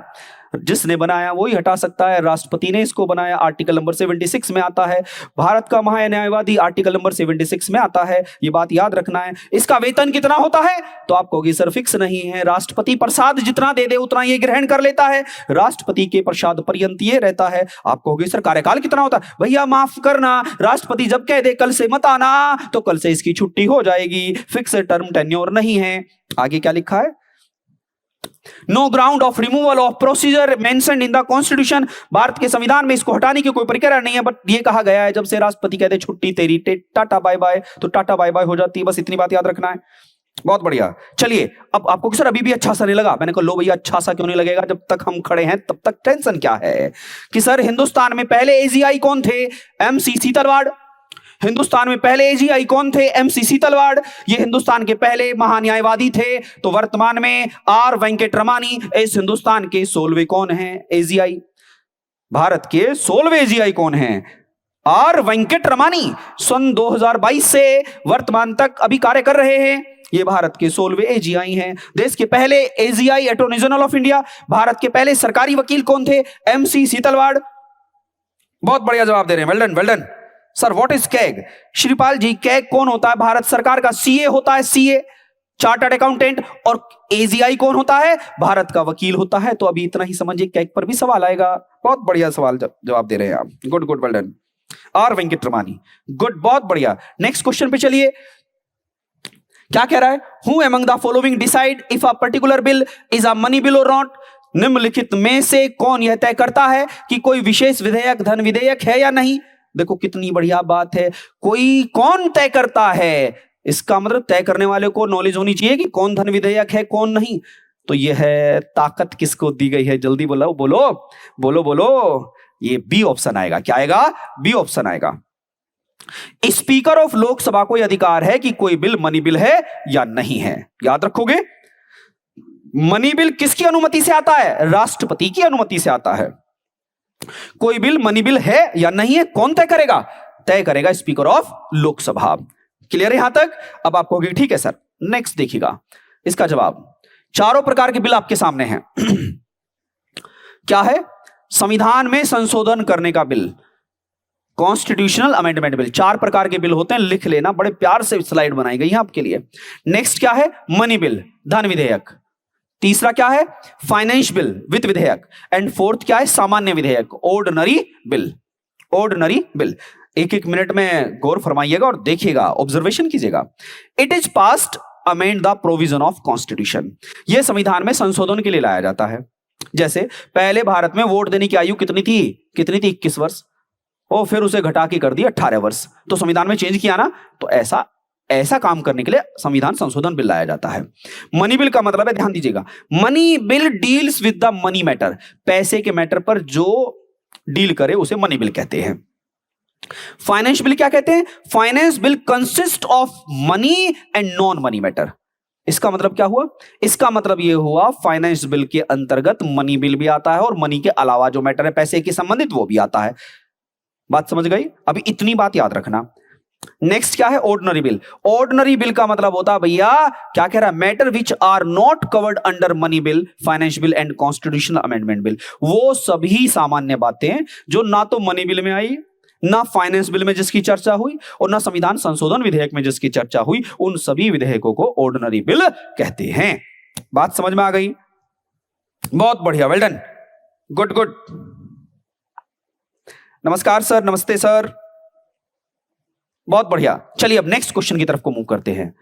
जिसने बनाया वही हटा सकता है, राष्ट्रपति ने इसको बनाया, आर्टिकल नंबर 76 में आता है। भारत का महान्यायवादी आर्टिकल नंबर 76 में आता है, ये बात याद रखना है। इसका वेतन कितना होता है, तो आप कहोगे सर फिक्स नहीं है, राष्ट्रपति प्रसाद जितना दे दे उतना ये ग्रहण कर लेता है, राष्ट्रपति के प्रसाद पर्यंत ये रहता है। आप कहोगे सर कार्यकाल कितना होता है, भैया माफ करना, राष्ट्रपति जब कह दे कल से मत आना तो कल से इसकी छुट्टी हो जाएगी, फिक्स टर्म टेन्योर नहीं है। आगे क्या लिखा है, no ground of removal of procedure mentioned in the constitution, Bharat के संविधान में इसको हटाने की कोई प्रक्रिया नहीं है, बट ये कहा गया है जब से राष्ट्रपति कहते छुट्टी तेरी टाटा बाय बाय, तो टाटा बाय बाय हो जाती है। बस इतनी बात याद रखना है। बहुत बढ़िया। चलिए अब आपको सर अभी भी अच्छा सा नहीं लगा, मैंने कहा लो भैया अच्छा सा क्यों नहीं लगेगा, जब तक हम खड़े हैं तब तक टेंशन क्या है कि सर हिंदुस्तान में पहले एजीआई कौन थे, एमसीसी तलवाड़। हिंदुस्तान में पहले एजीआई कौन थे, एमसीसी तलवाड़। ये हिंदुस्तान के पहले महान्यायवादी थे। तो वर्तमान में आर वेंकटरमानी इस हिंदुस्तान के 16वें कौन हैं एजीआई, भारत के 16वें एजीआई कौन हैं, आर वेंकटरमानी। सन 2022 से वर्तमान तक अभी कार्य कर रहे हैं, ये भारत के 16वें एजीआई हैं। देश के पहले AGI attorney general of India, Bharat के पहले सरकारी वकील कौन थे, एमसीसी तलवाड़। बहुत बढ़िया जवाब दे रहे हैं, well done well done. Sir what is CAG, Shripal ji CAG कौन होता है, भारत सरकार का सीए होता है, सीए चार्टर्ड अकाउंटेंट। और एजीआई कौन होता है, भारत का वकील होता है। तो अभी इतना ही समझिए, कैग पर भी सवाल आएगा। बहुत बढ़िया सवाल जवाब दे रहे हैं आप, good good well done. R Venkataramani, good, बहुत बढ़िया। नेक्स्ट क्वेश्चन पे चलिए, क्या कह रहा है, who among the following decide if a particular bill is a money bill और नॉट, निम्नलिखित में से कौन यह तय करता है कि कोई विशेष विधेयक धन विधेयक है या नहीं। देखो कितनी बढ़िया बात है, कोई कौन तय करता है, इसका मतलब तय करने वाले को नॉलेज होनी चाहिए कि कौन धन विधेयक है कौन नहीं। तो यह है ताकत किसको दी गई है, जल्दी बोलो बोलो बोलो बोलो, ये बी ऑप्शन आएगा। क्या आएगा, बी ऑप्शन आएगा। स्पीकर ऑफ लोकसभा को यह अधिकार है कि कोई बिल मनी बिल है या नहीं है। याद रखोगे, मनी बिल किसकी अनुमति से आता है, राष्ट्रपति की अनुमति से आता है। कोई बिल मनी बिल है या नहीं है कौन तय करेगा, तय करेगा स्पीकर ऑफ लोकसभा। क्लियर है यहां तक। अब आप कहोगे ठीक है सर, नेक्स्ट देखिएगा इसका जवाब। चारों प्रकार के बिल आपके सामने हैं। क्या है, संविधान में संशोधन करने का बिल, कॉन्स्टिट्यूशनल अमेंडमेंट बिल। 4 प्रकार के बिल होते हैं, लिख लेना, बड़े प्यार से स्लाइड बनाई गई है आपके लिए। नेक्स्ट क्या है, मनी बिल, धन विधेयक। तीसरा क्या है, फाइनेंस बिल वित्त विधेयक। एंड फोर्थ क्या है, सामान्य विधेयक, ऑर्डिनरी बिल। ऑर्डिनरी बिल, एक एक मिनट में गौर फरमाइएगा और देखिएगा, ऑब्जर्वेशन कीजिएगा। It is passed amend the provision of constitution, यह संविधान में संशोधन के लिए लाया जाता है। जैसे पहले भारत में वोट देने की आयु कितनी थी, 21 वर्ष, और फिर उसे घटा के कर दिया 18 वर्ष। तो संविधान में चेंज किया ना, तो ऐसा काम करने के लिए संविधान संशोधन बिल लाया जाता है। मनी बिल का मतलब है, ध्यान दीजिएगा, money bill deals with the money matter, पैसे के मैटर पर जो डील करे उसे मनी बिल कहते हैं। फाइनेंस बिल क्या कहते हैं, finance bill consist of money and non money matter. इसका मतलब क्या हुआ, इसका मतलब यह हुआ फाइनेंस बिल के अंतर्गत मनी बिल भी आता है और मनी के अलावा जो मैटर है पैसे के संबंधित वो भी आता है। बात समझ गई, अभी इतनी बात याद रखना। नेक्स्ट क्या है, ऑर्डिनरी बिल। ऑर्डिनरी बिल का मतलब होता है भैया, क्या कह रहा है, matter which are not covered under money bill, finance bill and constitutional amendment bill. वो सभी सामान्य बातें जो ना तो मनी बिल में आई, ना फाइनेंस बिल में जिसकी चर्चा हुई, और ना संविधान संशोधन विधेयक में जिसकी चर्चा हुई, उन सभी विधेयकों को ऑर्डिनरी बिल कहते हैं। बात समझ में आ गई, बहुत बढ़िया, वेल डन, गुड गुड। नमस्कार सर, नमस्ते सर, बहुत बढ़िया। चलिए अब नेक्स्ट क्वेश्चन की तरफ को मूव करते हैं।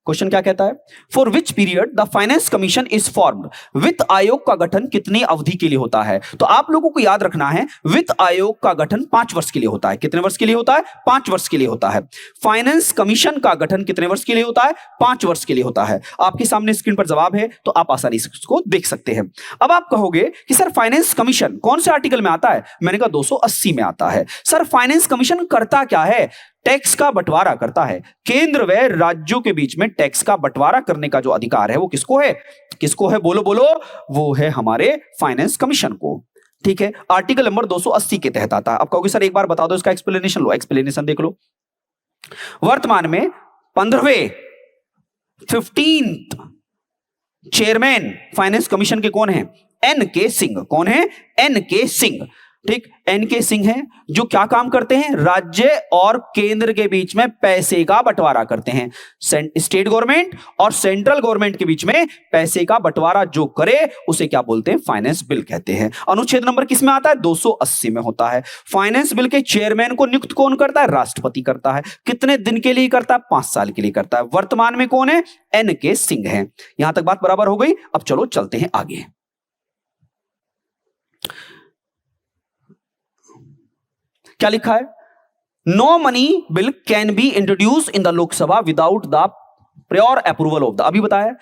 क्वेश्चन क्या कहता है, for which period the finance commission is formed, वित्त आयोग का गठन कितनी अवधि के लिए होता है। तो आप लोगों को याद रखना है, वित्त आयोग का गठन 5 वर्ष के लिए होता है। कितने वर्ष के लिए होता है, 5 वर्ष के लिए होता है। फाइनेंस कमीशन का गठन कितने वर्ष के लिए होता है, 5 वर्ष के लिए होता है। आपके सामने स्क्रीन पर जवाब है, तो आप आसानी से इसको देख सकते हैं। अब आप कहोगे कि सर फाइनेंस कमीशन कौन से आर्टिकल में आता है, मैंने कहा 280 में आता है। सर फाइनेंस कमीशन करता क्या है, टैक्स का बंटवारा करता है। केंद्र व राज्यों के बीच में टैक्स का बंटवारा करने का जो अधिकार है वो किसको है, किसको है, बोलो बोलो, वो है हमारे फाइनेंस कमीशन को। ठीक है, आर्टिकल नंबर 280 के तहत आता है। आप कहोगे सर एक बार बता दो इसका एक्सप्लेनेशन, लो एक्सप्लेनेशन देख लो। वर्तमान में 15वें चेयरमैन फाइनेंस कमीशन के कौन है, एन के सिंह। कौन है? एन के सिंह। ठीक, एन के सिंह हैं जो क्या काम करते हैं? राज्य और केंद्र के बीच में पैसे का बंटवारा करते हैं। स्टेट गवर्नमेंट और सेंट्रल गवर्नमेंट के बीच में पैसे का बंटवारा जो करे उसे क्या बोलते हैं? फाइनेंस बिल कहते हैं। अनुच्छेद नंबर किस में आता है? 280 में होता है। फाइनेंस बिल के चेयरमैन को नियुक्त कौन करता है? राष्ट्रपति करता है। कितने दिन के लिए करता है? 5 साल के लिए करता है। वर्तमान में कौन है? एन के सिंह है। यहां तक बात बराबर हो गई। अब चलो चलते हैं आगे। क्या लिखा है? No money bill can be introduce in the Lok Sabha without the prior approval of the. अभी बताया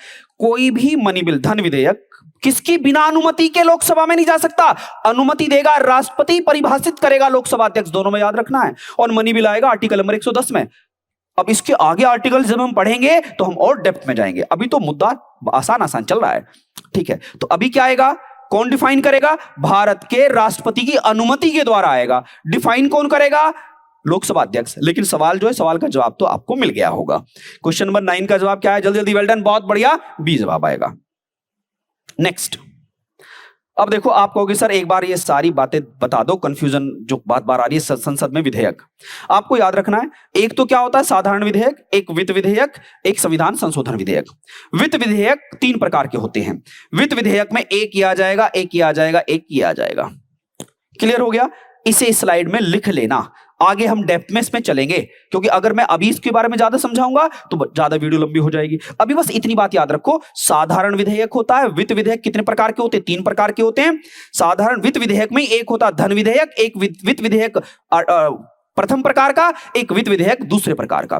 कोई भी मनी बिल, धन विधेयक किसकी बिना अनुमति के लोकसभा में नहीं जा सकता। अनुमति देगा राष्ट्रपति, परिभाषित करेगा लोकसभा अध्यक्ष, दोनों में याद रखना है। और मनी बिल आएगा आर्टिकल नंबर 110 में। अब इसके आगे आर्टिकल जब हम पढ़ेंगे तो हम और डेप्थ में जाएंगे। अभी तो मुद्दा आसान आसान चल रहा है। ठीक है, तो अभी क्या आएगा? कौन डिफाइन करेगा? भारत के राष्ट्रपति की अनुमति के द्वारा आएगा। डिफाइन कौन करेगा? लोकसभा अध्यक्ष। लेकिन सवाल जो है, सवाल का जवाब तो आपको मिल गया होगा। क्वेश्चन नंबर 9 का जवाब क्या है? जल्दी जल्दी, वेल डन, बहुत बढ़िया, बी जवाब आएगा। नेक्स्ट, अब देखो, आप कहोगे सर एक बार ये सारी बातें बता दो, कंफ्यूजन जो बात बार आ रही है संसद में विधेयक। आपको याद रखना है, एक तो क्या होता है? साधारण विधेयक, एक वित्त विधेयक, एक संविधान संशोधन विधेयक। वित्त विधेयक 3 प्रकार के होते हैं। वित्त विधेयक में एक ये आ जाएगा, एक ये आ जाएगा, एक ये आ जाएगा। क्लियर हो गया? इसे स्लाइड में लिख लेना। आगे हम डेप्थ में इसमें चलेंगे, क्योंकि अगर मैं अभी इसके बारे में ज्यादा समझाऊंगा तो ज्यादा वीडियो लंबी हो जाएगी। अभी बस इतनी बात याद रखो, साधारण विधेयक होता है। वित्त विधेयक कितने प्रकार के होते हैं? 3 प्रकार के होते हैं। साधारण वित्त विधेयक में एक होता है धन विधेयक, एक वित्त विधेयक प्रथम प्रकार का, एक वित्त विधेयक दूसरे प्रकार का।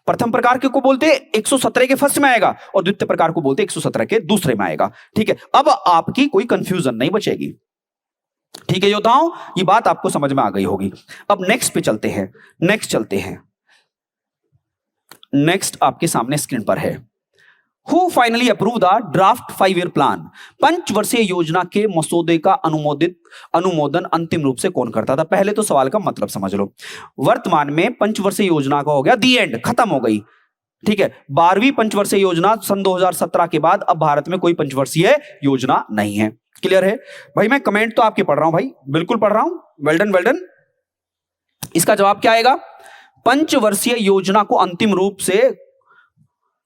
प्रथम प्रकार के को बोलते हैं 117 के फर्स्ट में आएगा, और द्वितीय प्रकार को बोलते हैं 117 के दूसरे में आएगा। ठीक है, अब आपकी कोई कंफ्यूजन नहीं बचेगी। ठीक है योद्धाओं, ये बात आपको समझ में आ गई होगी। अब नेक्स्ट पे चलते हैं। नेक्स्ट आपके सामने स्क्रीन पर है। Who finally approve the draft 5 year plan? पंचवर्षीय योजना के मसौदे का अनुमोदन अंतिम रूप से कौन करता था? पहले तो सवाल का मतलब समझ लो। वर्तमान में पंचवर्षीय योजना का हो गया दी एंड, खत्म हो गई। ठीक है, 12वीं पंचवर्षीय योजना सन 2017 के बाद अब भारत में कोई पंचवर्षीय योजना नहीं है। क्लियर है भाई? मैं कमेंट तो आपके पढ़ रहा हूं भाई, बिल्कुल पढ़ रहा हूं। Well done, well done. इसका जवाब क्या आएगा? पंचवर्षीय योजना को अंतिम रूप से,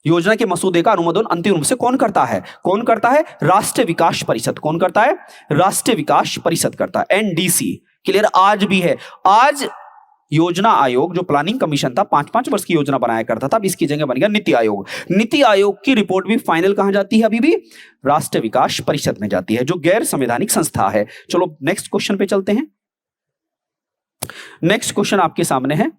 योजना के मसौदे का अनुमोदन अंतिम रूप से कौन करता है? कौन करता है? राष्ट्रीय विकास परिषद। कौन करता है? राष्ट्रीय विकास परिषद करता है, एनडीसी। क्लियर? आज भी है। आज योजना आयोग जो प्लानिंग कमीशन था, 5-5 वर्ष की योजना बनाया करता था, अब इसकी जगह बन गया नीति आयोग। नीति आयोग की रिपोर्ट भी फाइनल कहां जाती है? अभी भी राष्ट्रीय विकास परिषद में जाती है, जो गैर संवैधानिक संस्था है। चलो नेक्स्ट क्वेश्चन पे चलते हैं। नेक्स्ट क्वेश्चन आपके सामने है।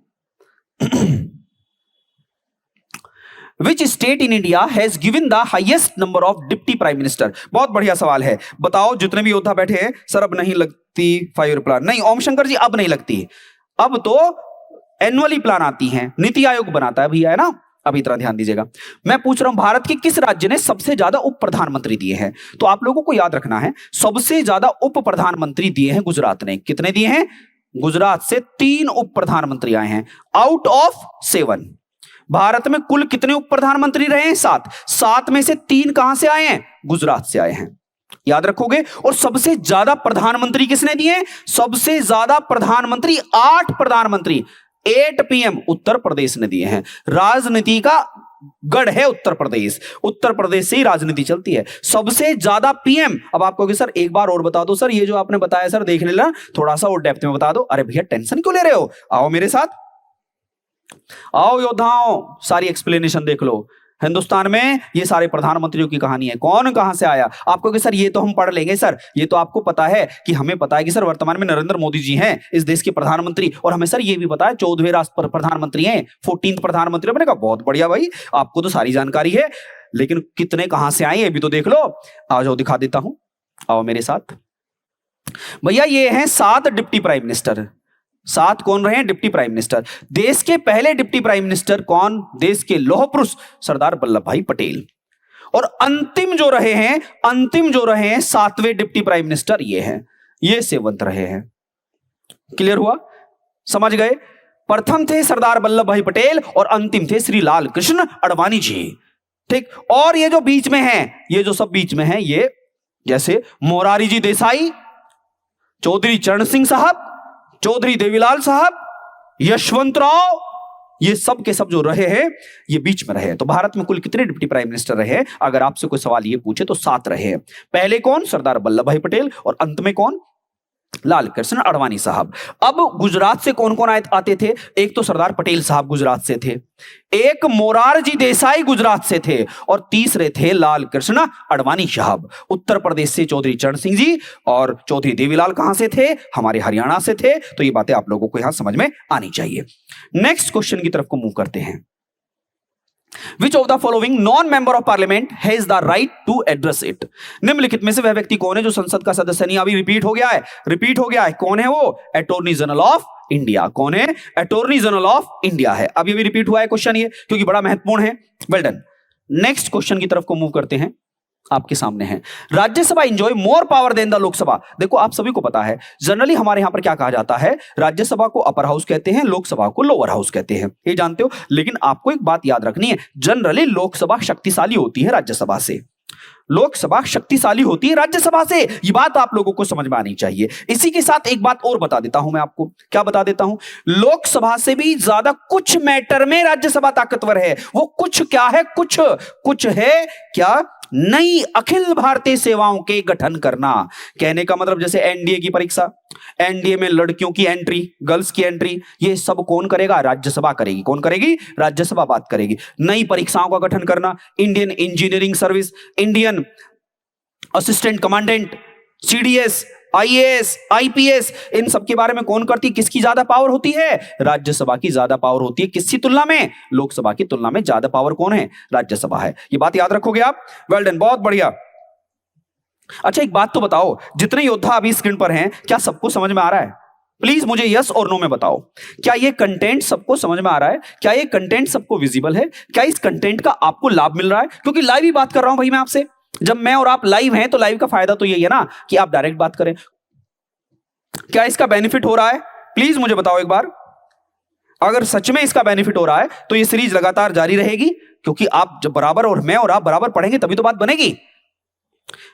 Which state in India has given the highest number of deputy prime minister? बहुत बढ़िया सवाल है। बताओ जितने भी योद्धा बैठे हैं, सर अब नहीं लगती 5 ईयर प्लान। नहीं ओम शंकर जी, अब नहीं लगती। अब तो एनुअली प्लान आती हैं, नीति आयोग बनाता है भैया, है ना। अब इतना ध्यान दीजिएगा, मैं पूछ रहा हूं भारत के किस राज्य ने सबसे ज्यादा उप प्रधानमंत्री दिए हैं? तो आप लोगों को याद रखना है, सबसे ज्यादा उप प्रधानमंत्री दिए हैं गुजरात ने। कितने दिए हैं? गुजरात से 3 उप प्रधानमंत्री आए हैं आउट ऑफ 7। भारत में कुल कितने उप प्रधानमंत्री रहे हैं? 7 में से 3 कहां से आए हैं? गुजरात से आए हैं। याद रखोगे। और सबसे ज्यादा प्रधानमंत्री किसने दिए? सबसे ज्यादा प्रधानमंत्री 8 प्रधानमंत्री 8 पीएम उत्तर प्रदेश ने दिए हैं। राजनीति का गढ़ है उत्तर प्रदेश, उत्तर प्रदेश से ही राजनीति चलती है। सबसे ज्यादा पीएम। अब आप कहोगे सर एक बार और बता दो, सर ये जो आपने बताया सर देख लेना, थोड़ा सा और डेप्थ में बता दो। अरे भैया टेंशन क्यों ले रहे हो, आओ मेरे साथ, आओ योद्धाओं, सारी एक्सप्लेनेशन देख लो। हिंदुस्तान में ये सारे प्रधानमंत्रियों की कहानी है, कौन कहां से आया। आपको कि सर ये तो हम पढ़ लेंगे, सर ये तो आपको पता है कि हमें पता है कि सर वर्तमान में नरेंद्र मोदी जी हैं इस देश के प्रधानमंत्री, और हमें सर ये भी पता है 14वें राष्ट्र प्रधानमंत्री हैं, 14th प्रधानमंत्री। मैंने कहा बहुत बढ़िया भाई, आपको तो सारी जानकारी है, लेकिन कितने कहां से आए ये भी तो देख लो। आ जाओ दिखा देता हूं, आओ मेरे साथ भैया। ये हैं 7 डिप्टी प्राइम मिनिस्टर। 7 कौन रहे हैं? Deputy prime minister. देश के पहले डिप्टी प्राइम मिनिस्टर कौन? देश के लौह पुरुष सरदार वल्लभ भाई पटेल। और अंतिम जो रहे हैं 7वें डिप्टी प्राइम मिनिस्टर ये हैं, ये 7th रहे हैं। क्लियर हुआ? समझ गए? प्रथम थे सरदार वल्लभ भाई पटेल और अंतिम थे श्री लाल कृष्ण आडवाणी जी। ठीक, और ये जो बीच में है, ये जो सब बीच में है, ये जैसे मोरारी जी देसाई, चौधरी चरण सिंह साहब, चौधरी देवीलाल साहब, यशवंतराव, ये सब के सब जो रहे हैं ये बीच में रहे हैं। तो भारत में कुल कितने डिप्टी प्राइम मिनिस्टर रहे हैं? अगर आपसे कोई सवाल ये पूछे तो 7 रहे हैं। पहले कौन? सरदार वल्लभ भाई पटेल, और अंत में कौन? लाल कृष्ण आडवाणी साहब। अब गुजरात से कौन कौन आते थे? एक तो सरदार पटेल साहब गुजरात से थे, एक मोरारजी देसाई गुजरात से थे, और तीसरे थे लाल कृष्ण आडवाणी साहब। उत्तर प्रदेश से चौधरी चरण सिंह जी और चौधरी देवीलाल कहां से थे? हमारे हरियाणा से थे। तो ये बातें आप लोगों को यहां समझ में आनी चाहिए। नेक्स्ट क्वेश्चन की तरफ को मूव करते हैं। Which of the following non-member of parliament has the right to address it? निम्नलिखित में से वह व्यक्ति कौन है जो संसद का सदस्य नहीं? अभी रिपीट हो गया है। कौन है वो? Attorney general of India. कौन है? अटॉर्नी जनरल ऑफ इंडिया है। अभी भी रिपीट हुआ है क्वेश्चन ये, क्योंकि बड़ा महत्वपूर्ण है। Well done. नेक्स्ट क्वेश्चन की तरफ को मूव करते हैं। आपके सामने है, Rajya Sabha enjoy more power than the Lok Sabha. देखो आप सभी को पता है जनरली हमारे यहां पर क्या कहा जाता है, राज्यसभा को अपर हाउस कहते हैं, लोकसभा को लोअर हाउस कहते हैं, ये जानते हो। लेकिन आपको एक बात याद रखनी है, जनरली लोकसभा शक्तिशाली होती है राज्यसभा से, लोकसभा शक्तिशाली होती है राज्यसभा से। ये बात आप लोगों को समझ में आनी चाहिए। इसी के साथ एक बात और बता देता हूं मैं आपको। क्या बता देता हूं? लोकसभा से भी ज्यादा कुछ मैटर में राज्यसभा ताकतवर है। वो कुछ क्या है? कुछ है क्या? नई अखिल भारतीय सेवाओं के गठन करना। कहने का मतलब जैसे एनडीए की परीक्षा, एनडीए में लड़कियों की एंट्री, गर्ल्स की एंट्री, ये सब कौन करेगा? राज्यसभा करेगी। कौन करेगी? राज्यसभा बात करेगी। नई परीक्षाओं का गठन करना, Indian engineering service, Indian assistant commandant, CDS, IAS, IPS, इन सब के बारे में कौन करती? किसकी ज्यादा पावर होती है? राज्यसभा की ज्यादा पावर होती है। किसकी तुलना में? लोकसभा की तुलना में ज्यादा पावर कौन है? राज्यसभा है। ये बात याद रखोगे आप। वेल डन, बहुत बढ़िया। अच्छा एक बात तो बताओ, जितने योद्धा अभी स्क्रीन पर हैं क्या सबको समझ में आ रहा है? प्लीज मुझे यस और नो में बताओ, क्या ये कंटेंट सबको समझ में आ रहा है? क्या ये कंटेंट सबको विजिबल है? क्या इस कंटेंट का आपको लाभ मिल रहा है? क्योंकि लाइव ही बात कर रहा हूं भाई मैं आपसे। जब मैं और आप लाइव हैं तो लाइव का फायदा तो यही है ना कि आप डायरेक्ट बात करें। क्या इसका बेनिफिट हो रहा है? प्लीज मुझे बताओ एक बार। अगर सच में इसका बेनिफिट हो रहा है तो ये सीरीज लगातार जारी रहेगी, क्योंकि आप जब बराबर और मैं और आप बराबर पढ़ेंगे तभी तो बात बनेगी।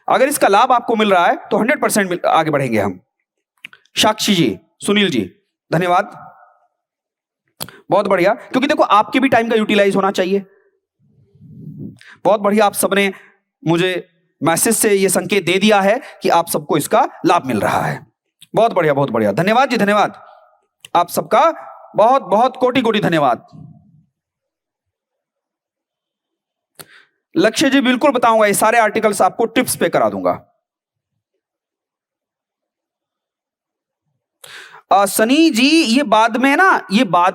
अगर इसका लाभ आपको मिल रहा है तो 100% आगे बढ़ेंगे हम। साक्षी जी, सुनील जी, धन्यवाद, बहुत बढ़िया। क्योंकि देखो आपके भी टाइम का यूटिलाइज होना चाहिए। बहुत बढ़िया, आप सबने मुझे मैसेज से ये संकेत दे दिया है कि आप सबको इसका लाभ मिल रहा है। बहुत बढ़िया, बहुत बढ़िया, धन्यवाद जी, धन्यवाद। आप सबका बहुत बहुत कोटि कोटि धन्यवाद। लक्ष्य जी, बिल्कुल बताऊंगा, ये सारे आर्टिकल्स आपको टिप्स पे करा दूंगा। सनी जी, ये बाद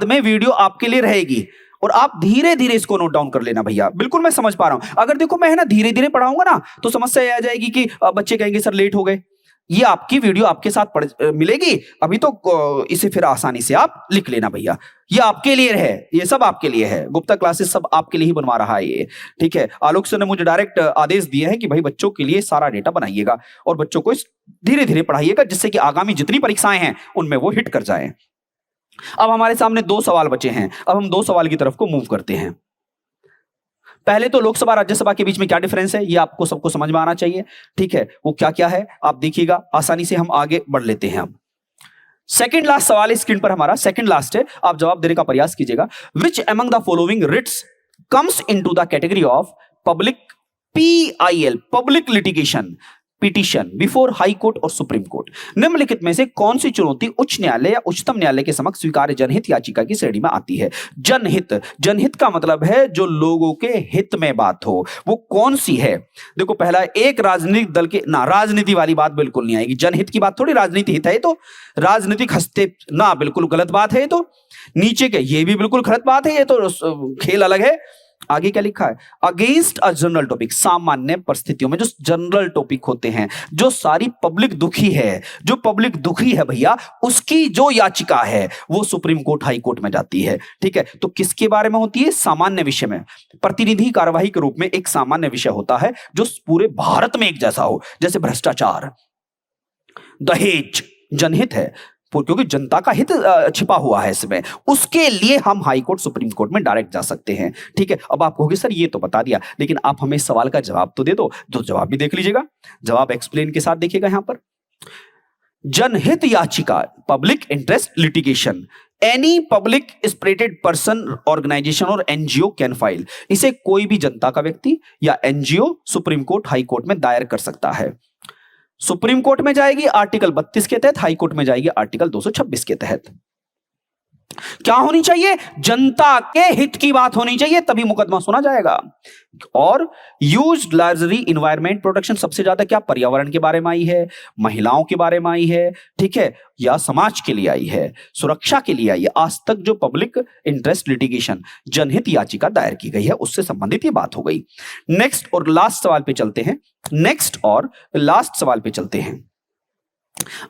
में वीडियो आपके लिए रहेगी और आप धीरे धीरे इसको नोट डाउन कर लेना भैया। बिल्कुल मैं समझ पा रहा हूं। अगर देखो मैं धीरे धीरे पढ़ाऊंगा ना तो समस्या आ जाएगी कि बच्चे कहेंगे सर लेट हो गए। ये आपकी वीडियो आपके साथ मिलेगी अभी तो इसे फिर आसानी से आप लिख लेना भैया। ये आपके लिए है, ये सब आपके लिए है। गुप्ता क्लासेस सब आपके लिए ही बनवा रहा है ये, ठीक है। आलोक सर ने मुझे डायरेक्ट आदेश दिए हैं कि भाई बच्चों के लिए सारा डेटा बनाइएगा और बच्चों को धीरे धीरे पढ़ाइएगा, जिससे कि आगामी जितनी परीक्षाएं हैं उनमें वो हिट कर जाएं। अब हमारे सामने 2 सवाल बचे हैं। अब हम 2 सवाल की तरफ को मूव करते हैं। पहले तो लोकसभा राज्यसभा के बीच में क्या डिफरेंस है ये आपको सबको समझ में आना चाहिए, ठीक है। वो क्या क्या है आप देखिएगा, आसानी से हम आगे बढ़ लेते हैं। अब सेकंड लास्ट सवाल है स्क्रीन पर, हमारा सेकंड लास्ट है, आप जवाब देने का प्रयास कीजिएगा। Which among the following writs comes into the category of public PIL, public litigation petition before high court और सुप्रीम कोर्ट। निम्नलिखित में से कौन सी चुनौती उच्च न्यायालय या उच्चतम न्यायालय के समक्ष स्वीकार्य जनहित याचिका की श्रेणी में आती है? जनहित, जनहित का मतलब है जो लोगों के हित में बात हो। वो कौन सी है? देखो पहला, एक राजनीतिक दल के ना, राजनीति वाली बात बिल्कुल नहीं आएगी। जनहित की बात थोड़ी, राजनीति हित है तो राजनीतिक हस्ते ना, बिल्कुल गलत बात है। तो नीचे के ये भी बिल्कुल गलत बात है, ये तो खेल अलग है। आगे क्या लिखा है? अगेंस्ट अ जनरल टॉपिक, सामान्य परिस्थितियों में जो जनरल टॉपिक होते हैं, जो सारी पब्लिक दुखी है, जो पब्लिक दुखी है भैया, उसकी जो याचिका है वो सुप्रीम कोर्ट हाई कोर्ट में जाती है, ठीक है। तो किसके बारे में होती है? सामान्य विषय में। प्रतिनिधि कार्यवाही के रूप में एक सामान्य विषय होता है जो पूरे भारत में एक जैसा हो, जैसे भ्रष्टाचार, दहेज, जनहित है। क्योंकि जनता का हित छिपा हुआ है इसमें, उसके लिए हम हाई कोर्ट सुप्रीम कोर्ट में डायरेक्ट जा सकते हैं। ठीक है, अब आप कहोगे सर ये तो बता दिया, लेकिन आप हमें इस सवाल का जवाब तो दे दो। तो जवाब भी देख लीजिएगा, जवाब एक्सप्लेन के साथ देखिएगा यहां पर। जनहित याचिका, public interest litigation, any public spirited person, organization और एनजीओ कैन फाइल। इसे कोई भी जनता का व्यक्ति या NGO supreme court, high court में दायर कर सकता है। सुप्रीम कोर्ट में जाएगी आर्टिकल 32 के तहत, हाई कोर्ट में जाएगी आर्टिकल 226 के तहत। क्या होनी चाहिए? जनता के हित की बात होनी चाहिए, तभी मुकदमा सुना जाएगा। और यूज्ड लार्जली इन्वायरमेंट प्रोटेक्शन, सबसे ज्यादा क्या पर्यावरण के बारे में आई है, महिलाओं के बारे में आई है, ठीक है, या समाज के लिए आई है, सुरक्षा के लिए आई है। आज तक जो पब्लिक इंटरेस्ट लिटिगेशन जनहित याचिका दायर की गई है उससे संबंधित ये बात हो गई। नेक्स्ट और लास्ट सवाल पे चलते हैं, नेक्स्ट और लास्ट सवाल पे चलते हैं।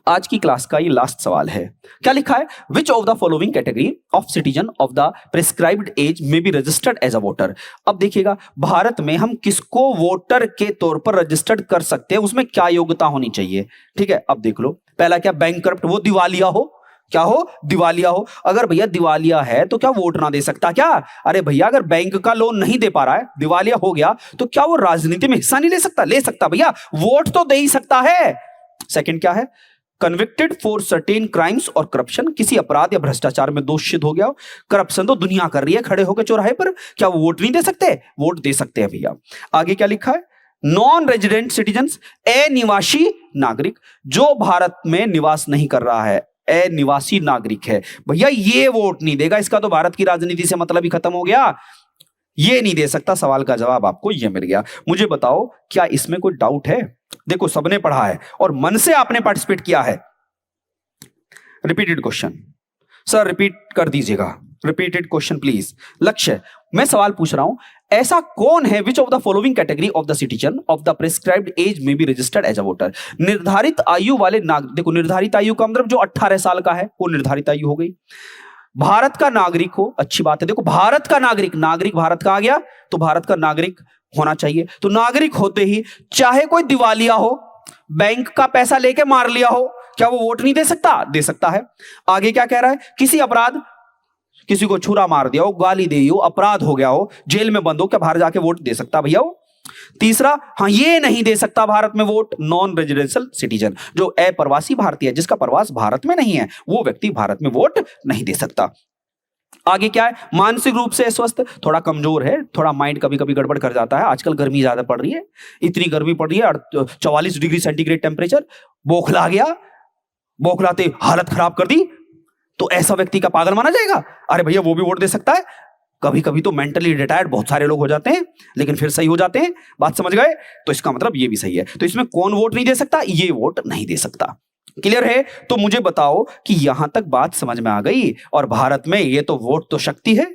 आज की क्लास का ये लास्ट सवाल है। क्या लिखा है? Which of the following category of citizen of the prescribed age may be registered as a voter. अब देखिएगा, भारत में हम किसको वोटर के तौर पर रजिस्टर्ड कर सकते हैं, उसमें क्या योग्यता होनी चाहिए। ठीक है, अब देख लो, पहला क्या, बैंकक्रप्ट, वो दिवालिया हो, क्या हो, दिवालिया हो। अगर भैया दिवालिया है तो क्या वोट ना दे सकता क्या? अरे भैया, अगर बैंक का लोन नहीं दे पा रहा है, दिवालिया हो गया, तो क्या वो राजनीति में हिस्सा नहीं ले सकता? ले सकता भैया, वोट तो दे ही सकता है। सेकंड क्या है? कन्विक्टेड फॉर सर्टेन क्राइम्स और करप्शन, किसी अपराध या भ्रष्टाचार में दोषित हो गया हो। करप्शन तो दुनिया कर रही है खड़े होकर चौराहे पर, क्या वो वोट नहीं दे सकते? वोट दे सकते हैं भैया। आगे क्या लिखा है? नॉन रेजिडेंट सिटीजन्स, अनिवासी नागरिक, जो भारत में निवास नहीं कर रहा है, अनिवासी नागरिक है, भैया ये वोट नहीं देगा, इसका तो भारत की राजनीति से मतलब ही खत्म हो गया, ये नहीं दे सकता। सवाल का जवाब आपको ये मिल गया। मुझे बताओ, क्या इसमें कोई डाउट है? देखो, सबने पढ़ा है और मन से आपने पार्टिसिपेट किया है। रिपीटेड क्वेश्चन, सर रिपीट कर दीजिएगा, रिपीटेड क्वेश्चन प्लीज। लक्ष्य, मैं सवाल पूछ रहा हूं, ऐसा कौन है which of the following category of the citizen of the prescribed age may be registered as a voter. निर्धारित आयु वाले नागरिक, देखो निर्धारित आयु का मतलब जो 18 साल का है वो निर्धारित आयु हो गई। भारत का नागरिक हो, अच्छी बात है। देखो, भारत का नागरिक, नागरिक भारत का आ गया, तो भारत का नागरिक होना चाहिए। तो नागरिक होते ही चाहे कोई दिवालिया हो, बैंक का पैसा लेके मार लिया हो, क्या वो वोट नहीं दे सकता? दे सकता है। आगे क्या कह रहा है? किसी अपराध, किसी को छुरा मार दिया हो, गाली दी हो, अपराध हो गया हो, जेल में बंद हो, क्या बाहर जाके वोट दे सकता भैया वो? तीसरा, हाँ ये नहीं दे सकता भारत में वोट, नॉन रेजिडेंशियल सिटीजन, जो अप्रवासी भारतीय है, जिसका प्रवास भारत में नहीं है, वो व्यक्ति भारत में वोट नहीं दे सकता। आगे क्या है? मानसिक रूप से स्वस्थ, थोड़ा कमजोर है, थोड़ा माइंड कभी कभी गड़बड़ कर जाता है, आजकल गर्मी ज्यादा पड़ रही है, इतनी गर्मी पड़ रही है, 44 डिग्री सेंटीग्रेड टेम्परेचर, बौखला गया, बौखलाते हालत खराब कर दी, तो ऐसा व्यक्ति का पागल माना जाएगा? अरे भैया वो भी वोट दे सकता है। कभी कभी तो मेंटली रिटायर्ड बहुत सारे लोग हो जाते हैं, लेकिन फिर सही हो जाते हैं, बात समझ गए? तो इसका मतलब ये भी सही है। तो इसमें कौन वोट नहीं दे सकता? ये वोट नहीं दे सकता। क्लियर है? तो मुझे बताओ कि यहां तक बात समझ में आ गई। और भारत में ये तो वोट तो शक्ति है।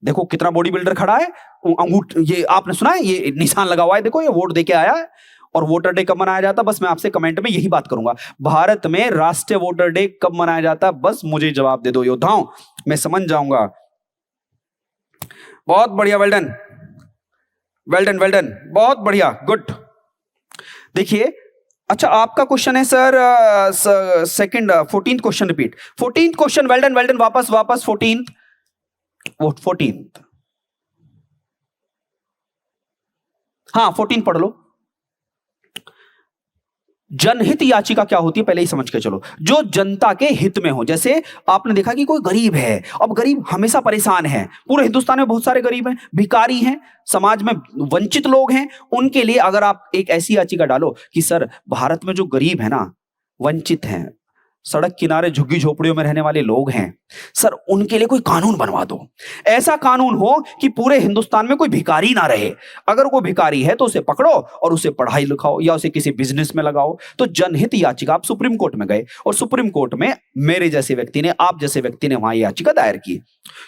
देखो कितना बॉडी बिल्डर खड़ा है, ये आपने सुना है, ये निशान लगा हुआ है, देखो ये वोट देके आया है। और वोटर डे कब मनाया जाता? बस मैं आपसे कमेंट में यही बात करूंगा, भारत में राष्ट्रीय वोटर डे कब मनाया जाता? बस मुझे जवाब दे दो योद्धाओं, मैं समझ जाऊंगा। बहुत बढ़िया, well done, well done, well done, बहुत बढ़िया, गुड। देखिए, अच्छा आपका क्वेश्चन है sir second 14th question repeat, 14th question, well done, well done, वापस वापस 14th, वो 14th, हाँ 14 पढ़ लो। जनहित याचिका क्या होती है पहले ही समझ के चलो, जो जनता के हित में हो। जैसे आपने देखा कि कोई गरीब है, अब गरीब हमेशा परेशान है, पूरे हिंदुस्तान में बहुत सारे गरीब हैं, भिखारी हैं, समाज में वंचित लोग हैं, उनके लिए अगर आप एक ऐसी याचिका डालो कि सर भारत में जो गरीब है ना, वंचित हैं, सड़क किनारे झुग्गी झोपड़ियों में रहने वाले लोग हैं, सर उनके लिए कोई कानून बनवा दो, ऐसा कानून हो कि पूरे हिंदुस्तान में कोई भिखारी ना रहे। अगर कोई भिखारी है तो उसे पकड़ो और उसे पढ़ाई लिखाओ या उसे किसी बिजनेस में लगाओ। तो जनहित याचिका, आप सुप्रीम कोर्ट में गए और सुप्रीम कोर्ट में मेरे जैसे व्यक्ति ने, आप जैसे व्यक्ति ने वहां याचिका दायर की।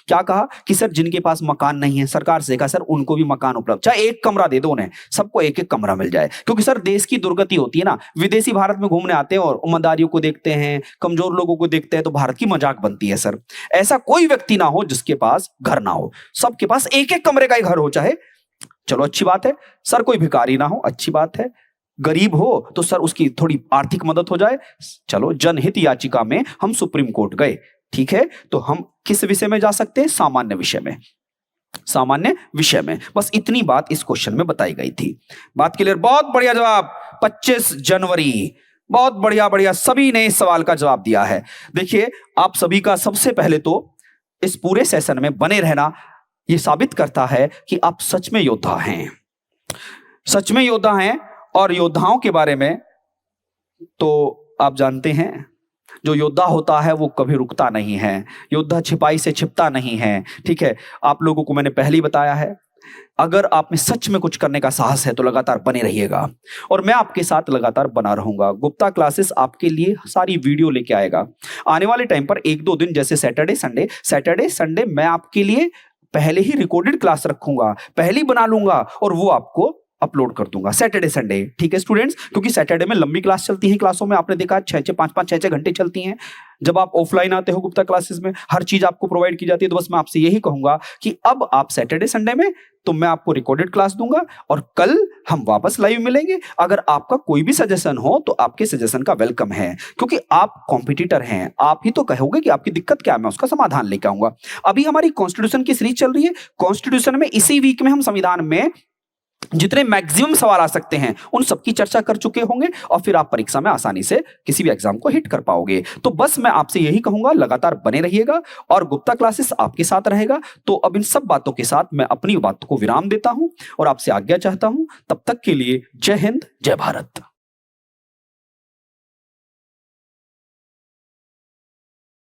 क्या कहा कि सर जिनके पास मकान नहीं है, सरकार से कहा सर उनको भी मकान उपलब्ध, चाहे एक कमरा दे दो उन्हें, सबको एक एक कमरा मिल जाए। क्योंकि सर देश की दुर्गति होती है ना, विदेशी भारत में घूमने आते हैं और ईमानदारियों को देखते हैं, कमजोर लोगों को देखते हैं, तो भारत की मजाक बनती है। सर ऐसा कोई व्यक्ति ना हो जिसके पास घर ना हो, सबके पास एक एक कमरे का ही घर हो चाहे, चलो अच्छी बात है। सर कोई भिखारी ना हो, अच्छी बात है। गरीब हो तो सर उसकी थोड़ी आर्थिक मदद हो जाए, चलो जनहित याचिका में हम सुप्रीम कोर्ट गए, ठीक है, तो हम किस विषय में जा सकते हैं? सामान्य विषय में, सामान्य विषय में। बस इतनी बात इस क्वेश्चन में बताई गई थी। बात क्लियर? बहुत बढ़िया जवाब, 25 जनवरी, बहुत बढ़िया बढ़िया, सभी ने इस सवाल का जवाब दिया है। देखिए आप सभी का सबसे पहले तो इस पूरे सेशन में बने रहना यह साबित करता है कि आप सच में योद्धा हैं, सच में योद्धा हैं। और योद्धाओं के बारे में तो आप जानते हैं, जो योद्धा होता है वो कभी रुकता नहीं है, योद्धा छिपाई से छिपता नहीं है, ठीक है। आप लोगों को मैंने पहले ही बताया है, अगर आप में सच में कुछ करने का साहस है तो लगातार बने रहिएगा, और मैं आपके साथ लगातार बना रहूंगा। गुप्ता क्लासेस आपके लिए सारी वीडियो लेके आएगा आने वाले टाइम पर। 1-2 दिन जैसे सैटरडे संडे मैं आपके लिए पहले ही रिकॉर्डेड क्लास रखूंगा, पहले ही बना लूंगा और वो आपको अपलोड कर दूंगा सैटरडे संडे, ठीक है स्टूडेंट्स। क्योंकि सैटरडे में लंबी क्लास चलती है, क्लासों में आपने देखा 6-6, 5-5, 6-6 घंटे चलती हैं। जब आप ऑफलाइन आते हो गुप्ता क्लासेस में हर चीज आपको प्रोवाइड की जाती है। तो बस मैं आपसे यही कहूंगा कि अब आप सैटरडे संडे में तो मैं आपको रिकॉर्डेड क्लास दूंगा और कल हम वापस लाइव मिलेंगे। अगर आपका कोई भी सजेशन हो तो आपके सजेशन का वेलकम है, क्योंकि आप कॉम्पिटिटर हैं, आप ही तो कहोगे कि आपकी दिक्कत क्या है, मैं उसका समाधान लेकर आऊंगा। अभी हमारी कॉन्स्टिट्यूशन की सीरीज चल रही है, कॉन्स्टिट्यूशन में इसी वीक में हम संविधान में जितने मैक्सिमम सवाल आ सकते हैं उन सबकी चर्चा कर चुके होंगे और फिर आप परीक्षा में आसानी से किसी भी एग्जाम को हिट कर पाओगे। तो बस मैं आपसे यही कहूंगा, लगातार बने रहिएगा और गुप्ता क्लासेस आपके साथ रहेगा। तो अब इन सब बातों के साथ मैं अपनी बातों को विराम देता हूं और आपसे आज्ञा चाहता हूं। तब तक के लिए जय हिंद, जय भारत।